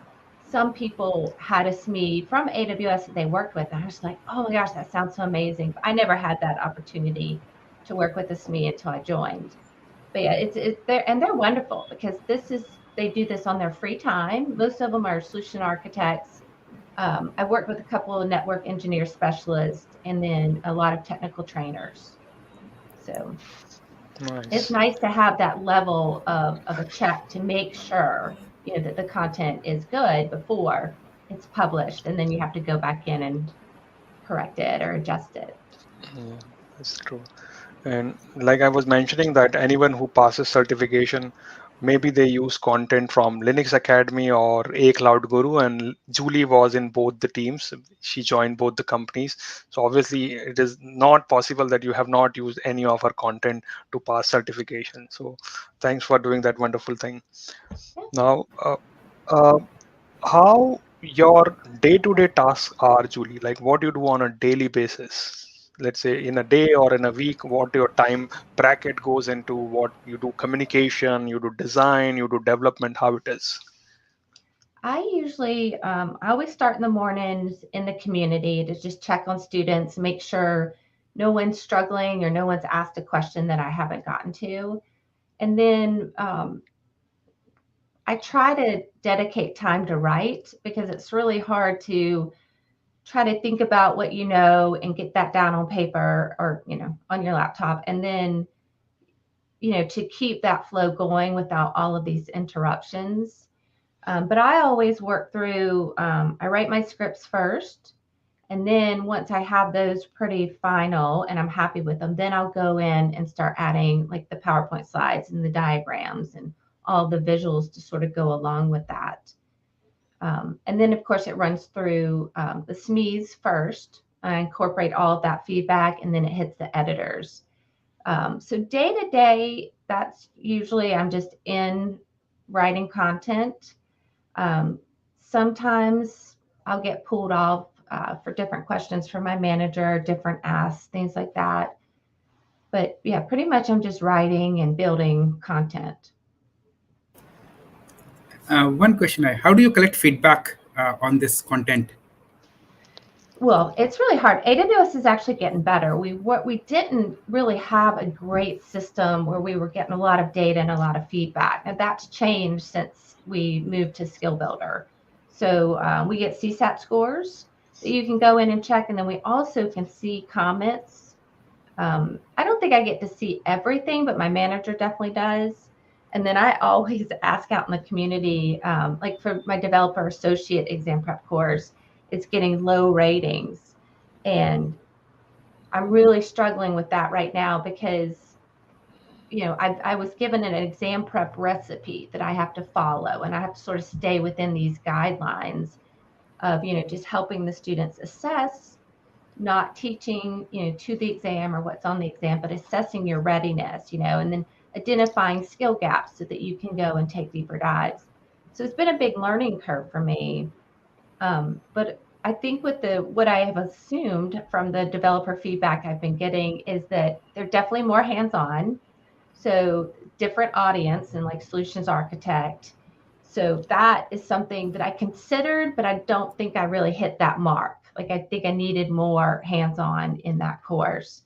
Some people had a SME from AWS that they worked with. And I was like, oh my gosh, that sounds so amazing. But I never had that opportunity to work with a SME until I joined. But yeah, they're wonderful because they do this on their free time. Most of them are solution architects. I've worked with a couple of network engineer specialists and then a lot of technical trainers. So it's Nice. nice to have that level of a check to make sure that the content is good before it's published, and then you have to go back in and correct it or adjust it. Yeah, that's true. And like I was mentioning, that anyone who passes certification, maybe they use content from Linux Academy or A Cloud Guru, and Julie was in both the teams. She joined both the companies. So obviously, it is not possible that you have not used any of our content to pass certification. So thanks for doing that wonderful thing. Yeah. Now, uh, how your day-to-day tasks are, Julie? Like what you do on a daily basis. Let's say in a day or in a week, what your time bracket goes into, what you do communication, you do design, you do development, how it is. I usually, I always start in the mornings in the community to just check on students, make sure no one's struggling or no one's asked a question that I haven't gotten to. And then I try to dedicate time to write because it's really hard to try to think about what you know and get that down on paper or, on your laptop. And then, to keep that flow going without all of these interruptions. But I always work through, I write my scripts first. And then once I have those pretty final and I'm happy with them, then I'll go in and start adding like the PowerPoint slides and the diagrams and all the visuals to sort of go along with that. And then, of course, it runs through the SMEs first. I incorporate all of that feedback, and then it hits the editors. So day to day, that's usually I'm just in writing content. Um, Sometimes I'll get pulled off for different questions from my manager, different asks, things like that. But yeah, pretty much I'm just writing and building content. One question: how do you collect feedback on this content? Well, it's really hard. AWS is actually getting better. We didn't really have a great system where we were getting a lot of data and a lot of feedback, and that's changed since we moved to Skill Builder. So we get CSAT scores that you can go in and check, and then we also can see comments. I don't think I get to see everything, but my manager definitely does. And then I always ask out in the community, like for my developer associate exam prep course, it's getting low ratings. And I'm really struggling with that right now because, I was given an exam prep recipe that I have to follow, and I have to sort of stay within these guidelines of, just helping the students assess, not teaching, to the exam or what's on the exam, but assessing your readiness, and then identifying skill gaps so that you can go and take deeper dives. So it's been a big learning curve for me. But I think with what I have assumed from the developer feedback I've been getting is that they're definitely more hands-on. So different audience and like solutions architect. So that is something that I considered, but I don't think I really hit that mark. Like I think I needed more hands-on in that course.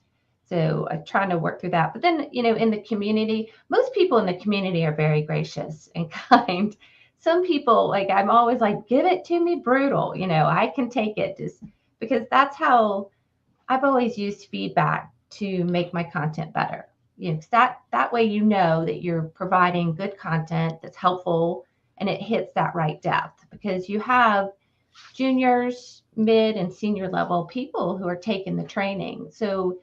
So I'm trying to work through that. But then, in the community, most people in the community are very gracious and kind. Some people, like I'm always like, give it to me brutal, I can take it just because that's how I've always used feedback to make my content better. 'Cause that way that you're providing good content that's helpful and it hits that right depth because you have juniors, mid and senior level people who are taking the training. So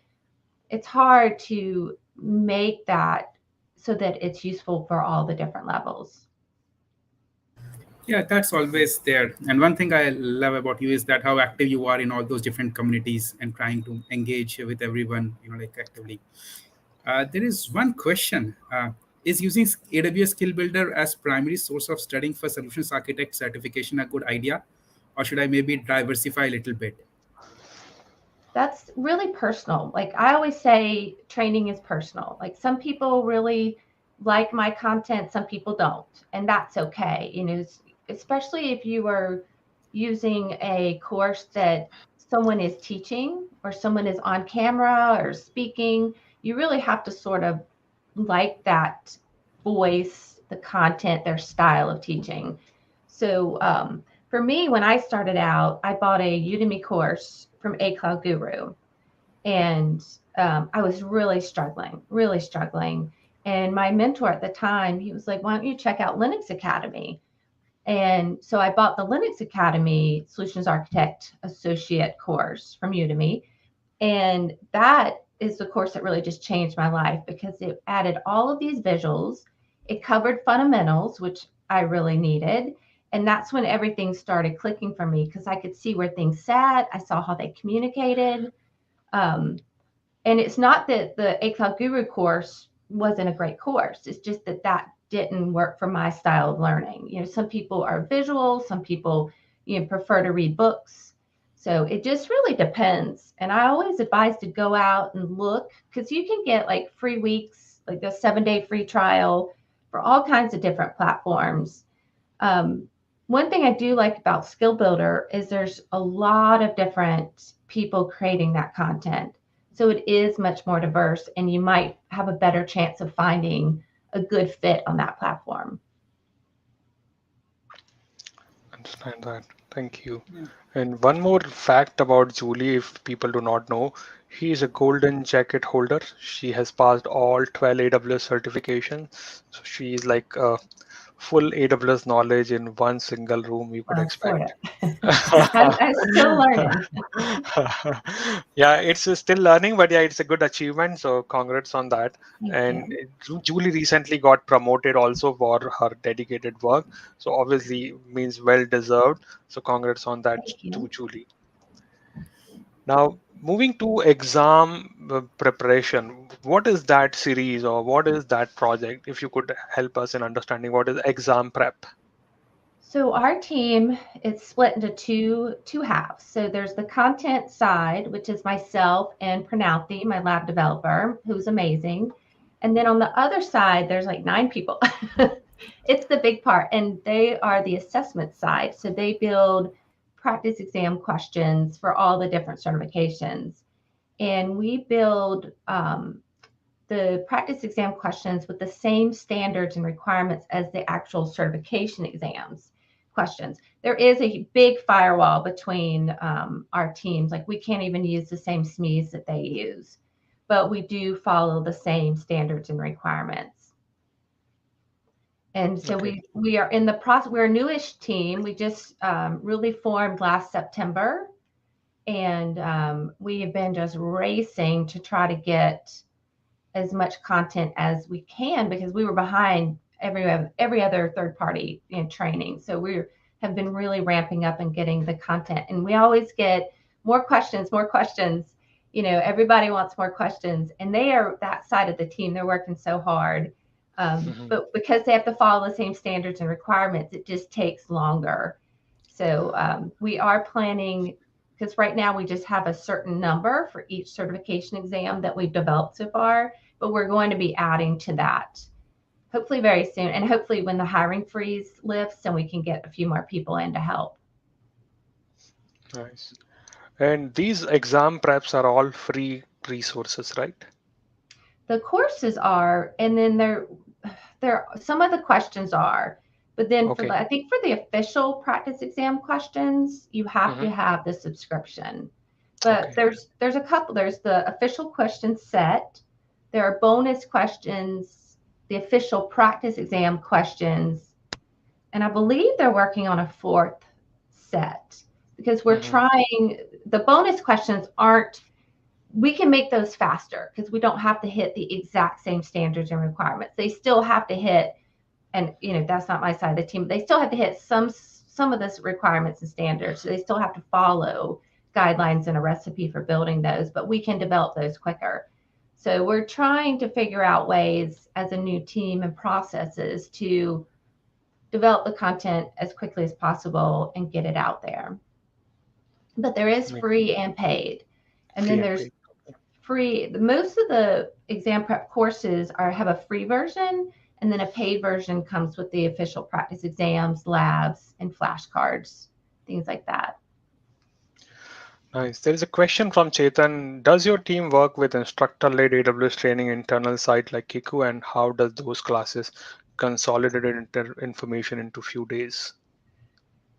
it's hard to make that so that it's useful for all the different levels. Yeah, that's always there. And one thing I love about you is that how active you are in all those different communities and trying to engage with everyone, like actively. There is one question. Is using AWS Skill Builder as primary source of studying for solutions architect certification a good idea? Or should I maybe diversify a little bit? That's really personal. Like I always say, training is personal. Like some people really like my content, some people don't, and that's okay. Especially if you are using a course that someone is teaching or someone is on camera or speaking, you really have to sort of like that voice, the content, their style of teaching. So for me, when I started out, I bought a Udemy course from A Cloud Guru, and I was really struggling, really struggling. And my mentor at the time, he was like, "Why don't you check out Linux Academy?" And so I bought the Linux Academy Solutions Architect Associate course from Udemy. And that is the course that really just changed my life because it added all of these visuals. It covered fundamentals, which I really needed. And that's when everything started clicking for me because I could see where things sat. I saw how they communicated. Um, and it's not that the A Cloud Guru course wasn't a great course. It's just that that didn't work for my style of learning. You know, some people are visual, some people, you know, prefer to read books. So it just really depends. And I always advise to go out and look because you can get like free weeks, like the 7-day free trial for all kinds of different platforms. Um, one thing I do like about Skill Builder is there's a lot of different people creating that content. So it is much more diverse, and you might have a better chance of finding a good fit on that platform. Understand that. Thank you. Yeah. And one more fact about Julie, if people do not know, she is a golden jacket holder. She has passed all 12 AWS certifications. So she is like a full AWS knowledge in one single room you could Well, sort expect. of. I'm still learning. Yeah, it's still learning, but yeah, it's a good achievement. So congrats on that. Thank And you. Julie recently got promoted also for her dedicated work. So obviously means well deserved. So congrats on that Thank to you. Julie. Now moving to exam preparation, what is that series or what is that project? If you could help us in understanding what is exam prep. So our team is split into two halves. So there's the content side, which is myself and Pranauti, my lab developer, who's amazing. And then on the other side, there's like 9 people. It's the big part, and they are the assessment side. So they build practice exam questions for all the different certifications, and we build the practice exam questions with the same standards and requirements as the actual certification exams questions. There is a big firewall between our teams. Like we can't even use the same SMEs that they use, but we do follow the same standards and requirements. And so Okay. we are in the process. We're a newish team. We just really formed last September, and we have been just racing to try to get as much content as we can because we were behind every other third party, you know, training. So we have been really ramping up and getting the content, and we always get more questions, more questions. You know, everybody wants more questions, and they are that side of the team. They're working so hard, Mhm. but because they have to follow the same standards and requirements, it just takes longer. So we are planning because right now we just have a certain number for each certification exam that we've developed so far, but we're going to be adding to that hopefully very soon. And hopefully when the hiring freeze lifts and we can get a few more people in to help. Nice. And these exam preps are all free resources, right? The courses are, and then there some of the questions are, but then for the Okay. I think for the official practice exam questions, you have Hmm. to have the subscription. But Okay. there's a couple. There's the official question set. There are bonus questions, the official practice exam questions, and I believe they're working on a fourth set because we're Hmm. trying the bonus questions aren't we can make those faster because we don't have to hit the exact same standards and requirements. They still have to hit, and you know that's not my side of the team. They still have to hit some of this requirements and standards. So they still have to follow guidelines and a recipe for building those, but we can develop those quicker. So we're trying to figure out ways as a new team and processes to develop the content as quickly as possible and get it out there. But there is free and paid. And Free then and there's paid. free. Most of the exam prep courses are have a free version, and then a paid version comes with the official practice exams, labs, and flashcards, things like that. Nice. There is a question from Chetan. Does your team work with instructor-led AWS training internal site like Kiku, and how does those classes consolidate information into few days?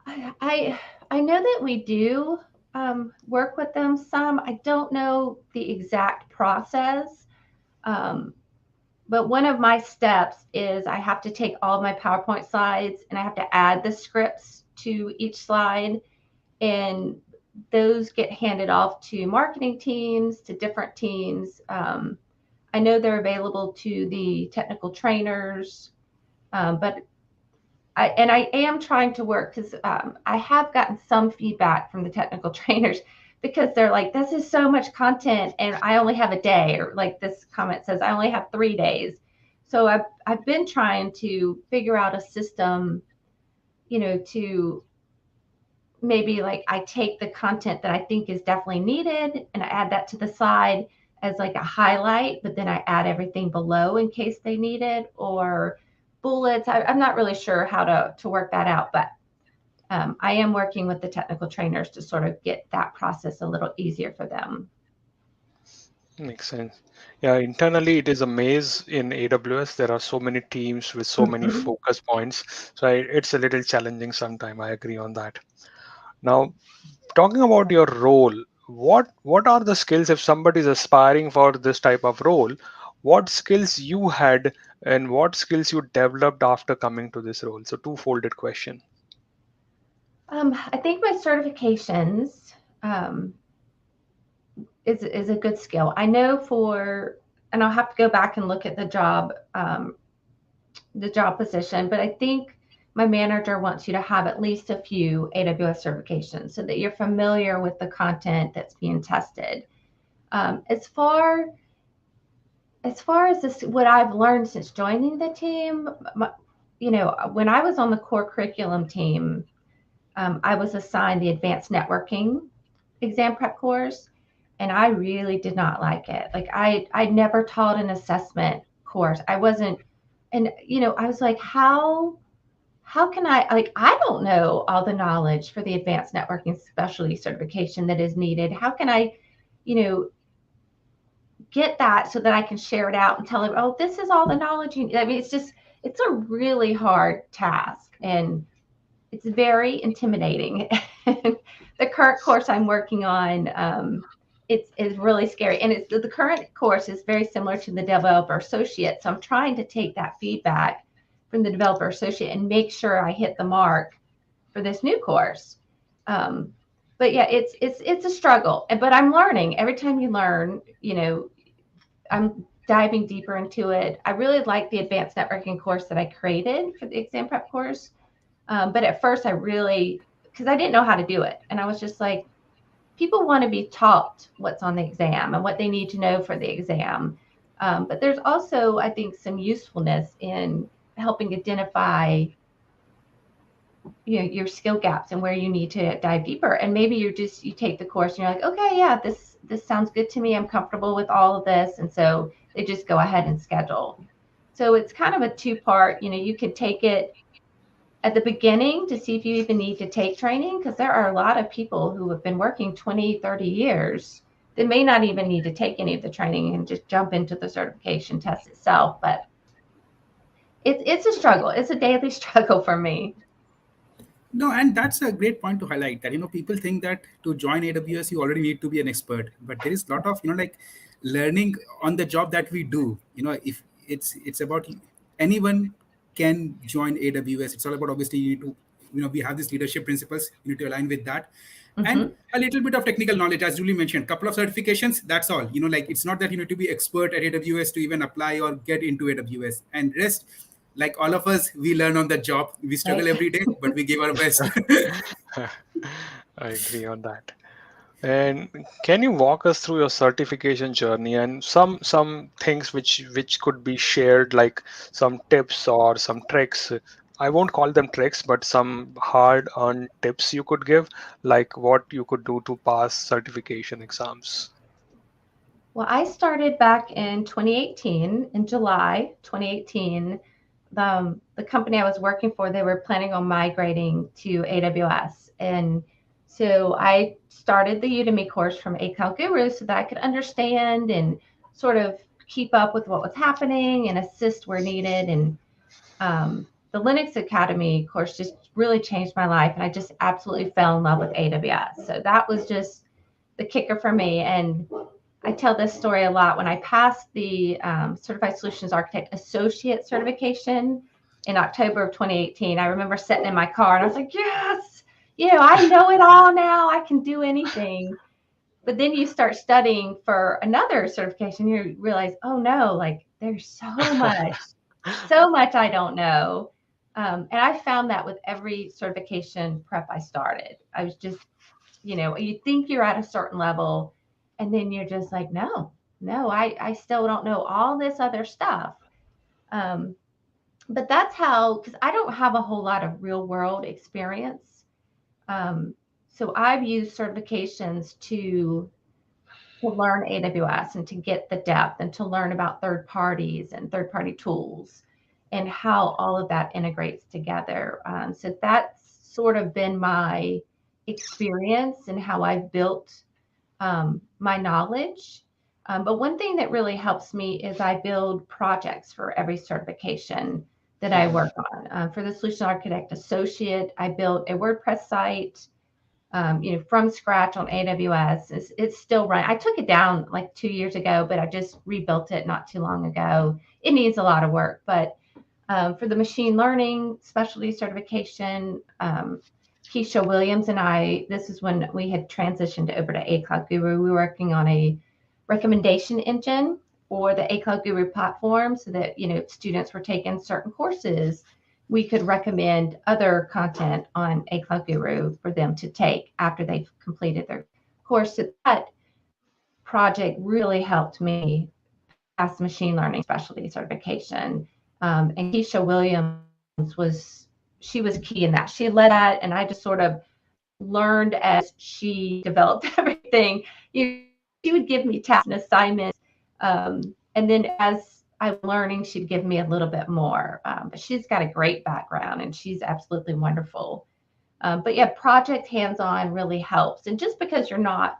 I I know that we do work with them some. I don't know the exact process. Um, but one of my steps is I have to take all of my PowerPoint slides and I have to add the scripts to each slide. And those get handed off to marketing teams, to different teams. I know they're available to the technical trainers, but I am trying to work because I have gotten some feedback from the technical trainers because they're like, this is so much content and I only have a day, or like this comment says, I only have 3 days. So I've been trying to figure out a system, to maybe like I take the content that I think is definitely needed and I add that to the side as like a highlight, but then I add everything below in case they need it, or bullets. I'm not really sure how to work that out, but I am working with the technical trainers to sort of get that process a little easier for them. Makes sense. Yeah, internally it is a maze in AWS. There are so many teams with so many Mhm. focus points. So it's a little challenging sometimes. I agree on that. Now, talking about your role, what are the skills if somebody is aspiring for this type of role? What skills you had and what skills you developed after coming to this role? So two-folded question. I think my certifications um, is a good skill. I know and I'll have to go back and look at the job position, but I think my manager wants you to have at least a few AWS certifications so that you're familiar with the content that's being tested. Um, as far as far as this, what I've learned since joining the team, when I was on the core curriculum team, I was assigned the advanced networking exam prep course, and I really did not like it. Like I never taught an assessment course. I wasn't, and I was like, how can I don't know all the knowledge for the advanced networking specialty certification that is needed. How can I, you know, get that so that I can share it out and tell them, oh, this is all the knowledge you need. I mean, it's a really hard task and it's very intimidating. The current course I'm working on, it's really scary. And the current course is very similar to the developer associate. So I'm trying to take that feedback from the developer associate and make sure I hit the mark for this new course. Um, but yeah, it's a struggle, but I'm learning. Every time you learn, I'm diving deeper into it. I really like the advanced networking course that I created for the exam prep course. But at first because I didn't know how to do it. And I was just like, people want to be taught what's on the exam and what they need to know for the exam. But there's also, I think, some usefulness in helping identify your skill gaps and where you need to dive deeper. And maybe you take the course and you're like, okay, yeah, this sounds good to me. I'm comfortable with all of this. And so they just go ahead and schedule. So it's kind of a two-part, you can take it at the beginning to see if you even need to take training, because there are a lot of people who have been working 20, 30 years that may not even need to take any of the training and just jump into the certification test itself. But it's a struggle. It's a daily struggle for me. No, and that's a great point to highlight that people think that to join AWS you already need to be an expert, but there is a lot of like learning on the job that we do. If it's about anyone can join AWS. It's all about, obviously you need to we have these leadership principles. You need to align with that, and Mm-hmm. a little bit of technical knowledge, as Julie mentioned, couple of certifications. That's all. Like it's not that you need to be expert at AWS to even apply or get into AWS, and rest, like all of us, we learn on the job. We struggle Right. every day, but we give our best. I agree on that. And can you walk us through your certification journey and some things which could be shared, like some tips or some tricks? I won't call them tricks, but some hard-earned tips you could give, like what you could do to pass certification exams. Well, I started back in 2018, in July 2018. The company I was working for, they were planning on migrating to AWS. And so I started the Udemy course from ACAL Guru so that I could understand and sort of keep up with what was happening and assist where needed. And the Linux Academy course just really changed my life. And I just absolutely fell in love with AWS. So that was just the kicker for me. And I tell this story a lot. When I passed the Certified Solutions Architect Associate certification in October of 2018, I remember sitting in my car and I was like, yes, I know it all now. I can do anything. But then you start studying for another certification, you realize, oh no, like there's so much I don't know. And I found that with every certification prep I started. I was just, you think you're at a certain level and then you're just like, no, I still don't know all this other stuff. But that's how, because I don't have a whole lot of real world experience. So I've used certifications to learn AWS and to get the depth and to learn about third parties and third party tools and how all of that integrates together. So that's sort of been my experience and how I've built my knowledge. But one thing that really helps me is I build projects for every certification that I work on. For the Solution Architect Associate, I built a WordPress site, from scratch on AWS. It's still running. I took it down like 2 years ago, but I just rebuilt it not too long ago. It needs a lot of work, but for the machine learning specialty certification, Keisha Williams and I, this is when we had transitioned over to A Cloud Guru. We were working on a recommendation engine for the A Cloud Guru platform so that, students were taking certain courses. We could recommend other content on A Cloud Guru for them to take after they've completed their course. So that project really helped me pass machine learning specialty certification. And Keisha Williams was key in that. She led that, and I just sort of learned as she developed everything. She would give me tasks and assignments, and then as I was learning, she'd give me a little bit more. But she's got a great background, and she's absolutely wonderful. But yeah, project hands-on really helps. And just because you're not,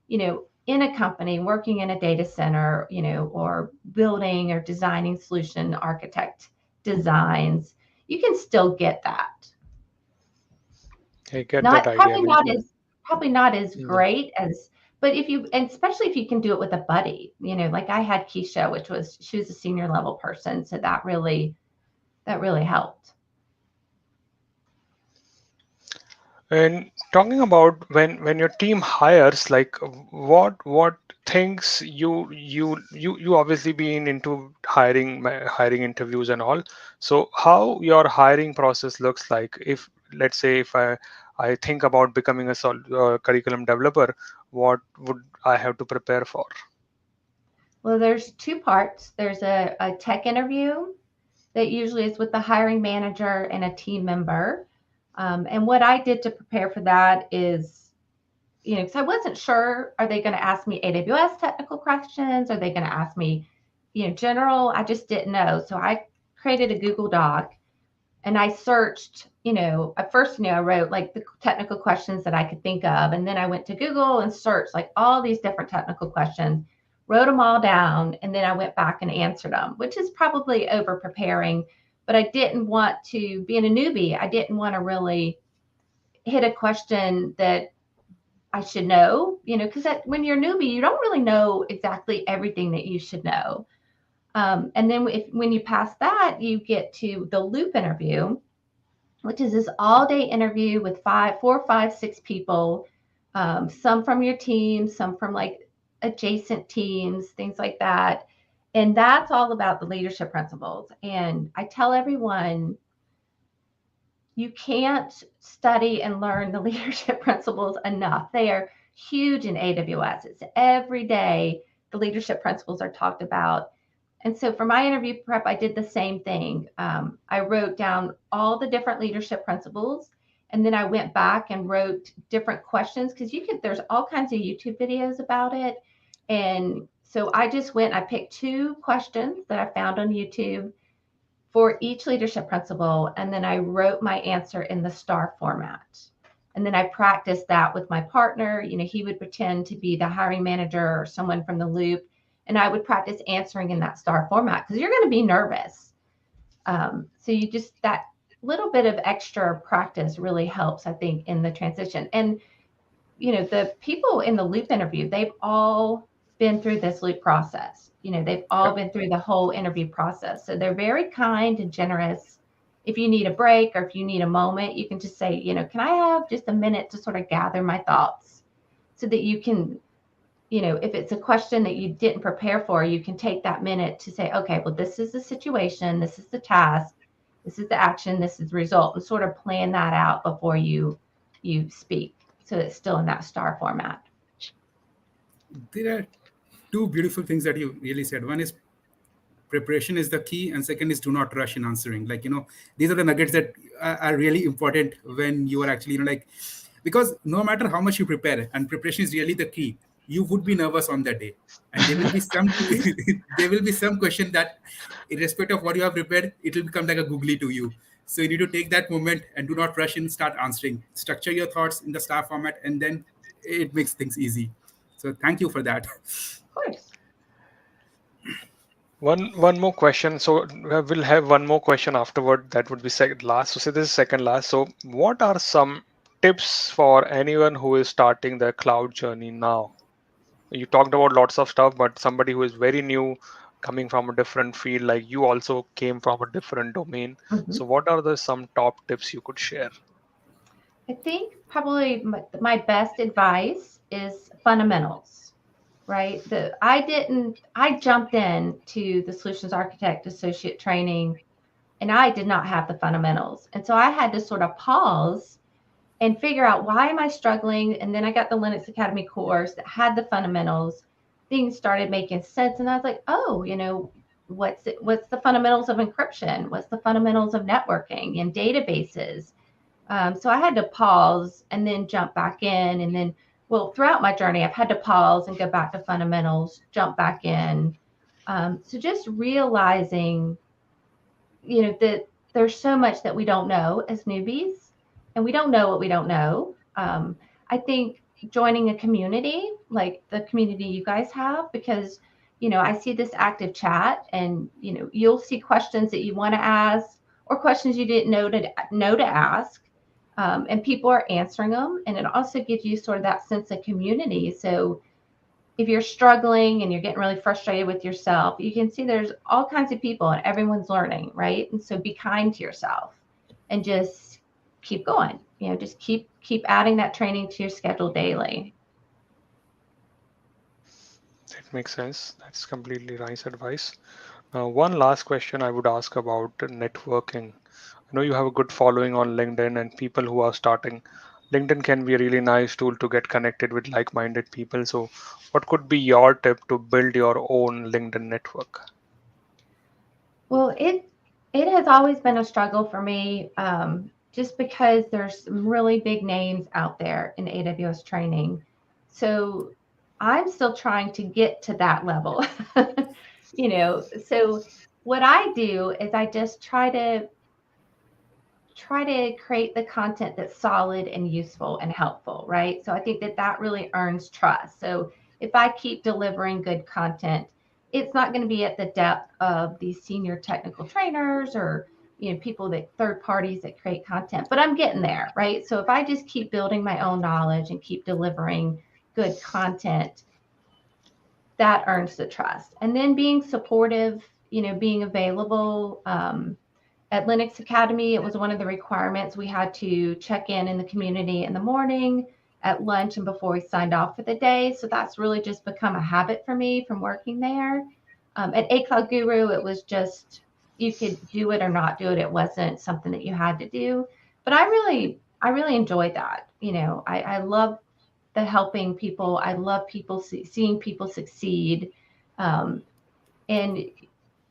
in a company working in a data center, or building or designing solution architect designs, you can still get that. I get that idea. Probably not as great as, but and especially if you can do it with a buddy, like I had Keisha, she was a senior level person, so that really helped. And talking about when your team hires, like what things you obviously been into hiring interviews and all. So how your hiring process looks like? If let's say if I think about becoming a curriculum developer, what would I have to prepare for? Well, there's two parts. There's a tech interview that usually is with the hiring manager and a team member. And what I did to prepare for that is, because I wasn't sure, are they going to ask me AWS technical questions? Are they going to ask me, general? I just didn't know. So I created a Google Doc and I searched, at first, I wrote like the technical questions that I could think of. And then I went to Google and searched like all these different technical questions, wrote them all down. And then I went back and answered them, which is probably over preparing. But I didn't want to, being a newbie, I didn't want to really hit a question that I should know, because when you're a newbie, you don't really know exactly everything that you should know. And then when you pass that, you get to the loop interview, which is this all-day interview with 4, 5, 6 people, some from your team, some from like adjacent teams, things like that. And that's all about the leadership principles. And I tell everyone, you can't study and learn the leadership principles enough. They are huge in AWS. It's every day the leadership principles are talked about. And so for my interview prep, I did the same thing. I wrote down all the different leadership principles, and then I went back and wrote different questions because there's all kinds of YouTube videos about it. And so I picked 2 questions that I found on YouTube for each leadership principle, and then I wrote my answer in the STAR format. And then I practiced that with my partner. He would pretend to be the hiring manager or someone from the loop, and I would practice answering in that STAR format because you're going to be nervous. So that little bit of extra practice really helps, I think, in the transition. And, the people in the loop interview, they've all been through this loop process. They've all been through the whole interview process. So they're very kind and generous. If you need a break or if you need a moment, you can just say, can I have just a minute to sort of gather my thoughts so that you can, if it's a question that you didn't prepare for, you can take that minute to say, okay, well, this is the situation, this is the task, this is the action, this is the result, and sort of plan that out before you speak. So it's still in that STAR format. There are two beautiful things that you really said. One is preparation is the key, and second is do not rush in answering. These are the nuggets that are really important when you are actually because no matter how much you prepare, and preparation is really the key, you would be nervous on that day, and there will be some there will be some question that, irrespective of what you have prepared, it will become like a googly to you. So you need to take that moment and do not rush and start answering. Structure your thoughts in the star format, and then it makes things easy. So thank you for that. Of course. One more question. So we'll have one more question afterward. That would be second last. So say this is second last. So what are some tips for anyone who is starting their cloud journey now? You talked about lots of stuff, but somebody who is very new, coming from a different field, like you also came from a different domain. Mm-hmm. So what are the some top tips you could share? I think probably my best advice is fundamentals, right? I jumped in to the solutions architect associate training and I did not have the fundamentals. And so I had to sort of pause and figure out why am I struggling? And then I got the Linux Academy course that had the fundamentals. Things started making sense. And I was like, oh, what's the fundamentals of encryption? What's the fundamentals of networking and databases? So I had to pause and then jump back in. And then, well, throughout my journey, I've had to pause and go back to fundamentals, jump back in. So just realizing, that there's so much that we don't know as newbies, and we don't know what we don't know. I think joining a community like the community you guys have, because, I see this active chat and, you'll see questions that you want to ask or questions you didn't know to ask. And people are answering them. And it also gives you sort of that sense of community. So if you're struggling and you're getting really frustrated with yourself, you can see there's all kinds of people and everyone's learning, right? And so be kind to yourself and just keep going. Just keep adding that training to your schedule daily. That makes sense. That's completely nice advice. One last question I would ask about networking. I know you have a good following on LinkedIn and people who are starting. LinkedIn can be a really nice tool to get connected with like-minded people. So, what could be your tip to build your own LinkedIn network? Well, it has always been a struggle for me, just because there's some really big names out there in AWS training. So I'm still trying to get to that level. So what I do is I just try to create the content that's solid and useful and helpful, right? So I think that really earns trust. So if I keep delivering good content, it's not going to be at the depth of these senior technical trainers or people that third parties that create content, but I'm getting there, right? So if I just keep building my own knowledge and keep delivering good content, that earns the trust. And then being supportive, being available. At Linux Academy, it was one of the requirements. We had to check in the community in the morning, at lunch, and before we signed off for the day. So that's really just become a habit for me from working there. At A Cloud Guru, it was just you could do it or not do it. It wasn't something that you had to do. But I really enjoyed that. I love the helping people. I love seeing people succeed. And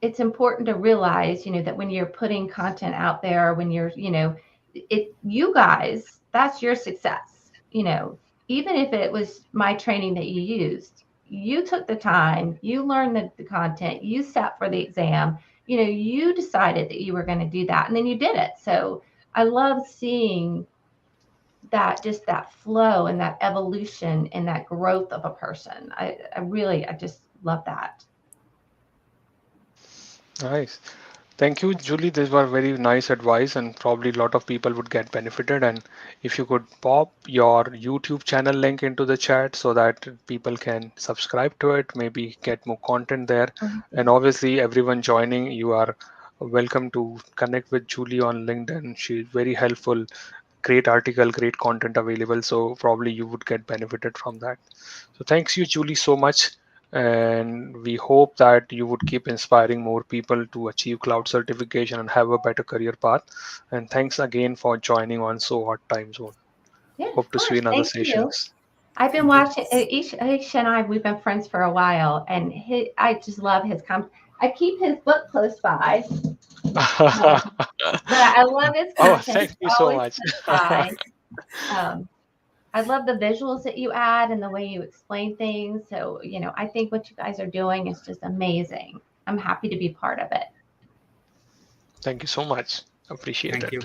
it's important to realize, that when you're putting content out there, when you're, you guys, that's your success. Even if it was my training that you used, you took the time, you learned the content, you sat for the exam, you decided that you were going to do that, and then you did it. So I love seeing that, just that flow and that evolution and that growth of a person. I just love that. Nice. Thank you, Julie. These were very nice advice, and probably a lot of people would get benefited. And if you could pop your YouTube channel link into the chat so that people can subscribe to it, maybe get more content there. And obviously, everyone joining, you are welcome to connect with Julie on LinkedIn. She's very helpful, great article, great content available. So probably you would get benefited from that. So thanks you, Julie, so much. And we hope that you would keep inspiring more people to achieve cloud certification and have a better career path. And thanks again for joining on So Hot Time Zone. Yeah, Hope of to see you course. in other Thank you. sessions. I've been Thank you. watching Ish and I. We've been friends for a while, and I just love his I keep his book close by, but I love his Oh, content. thank It's you so always much. close by. Um, I love the visuals that you add and the way you explain things. So, I think what you guys are doing is just amazing. I'm happy to be part of it. Thank you so much. Appreciate Thank it. you.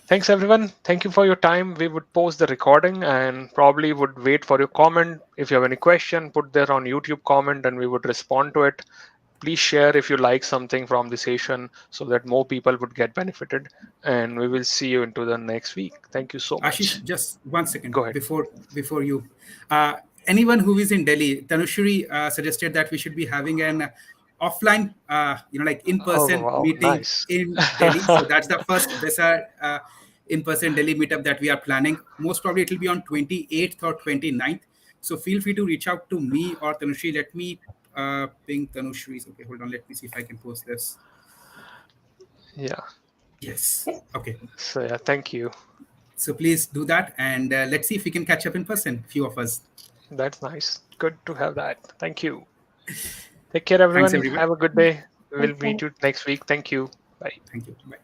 Thanks, everyone. Thank you for your time. We would post the recording and probably would wait for your comment. If you have any question, put there on YouTube comment and we would respond to it. Please share if you like something from the session so that more people would get benefited. And we will see you into the next week. Thank you so much. Ashish, just 1 second Go ahead. before you. Uh, Anyone who is in Delhi, Tanushri suggested that we should be having an offline, like Oh, in-person wow. meeting Nice. in Delhi. So that's the first BESA in-person Delhi meetup that we are planning. Most probably it will be on 28th or 29th. So feel free to reach out to me or Tanushri. Let me ping Tanushri. Okay, hold on. Let me see if I can post this. Yeah. Yes. Okay. So, yeah, thank you. So please do that, and let's see if we can catch up in person, few of us. That's nice. Good to have that. Thank you. Take care, Thanks, everyone. everyone. Have a good day. We'll Thanks, meet guys. you next week. Thank you. Bye. Thank you. Bye.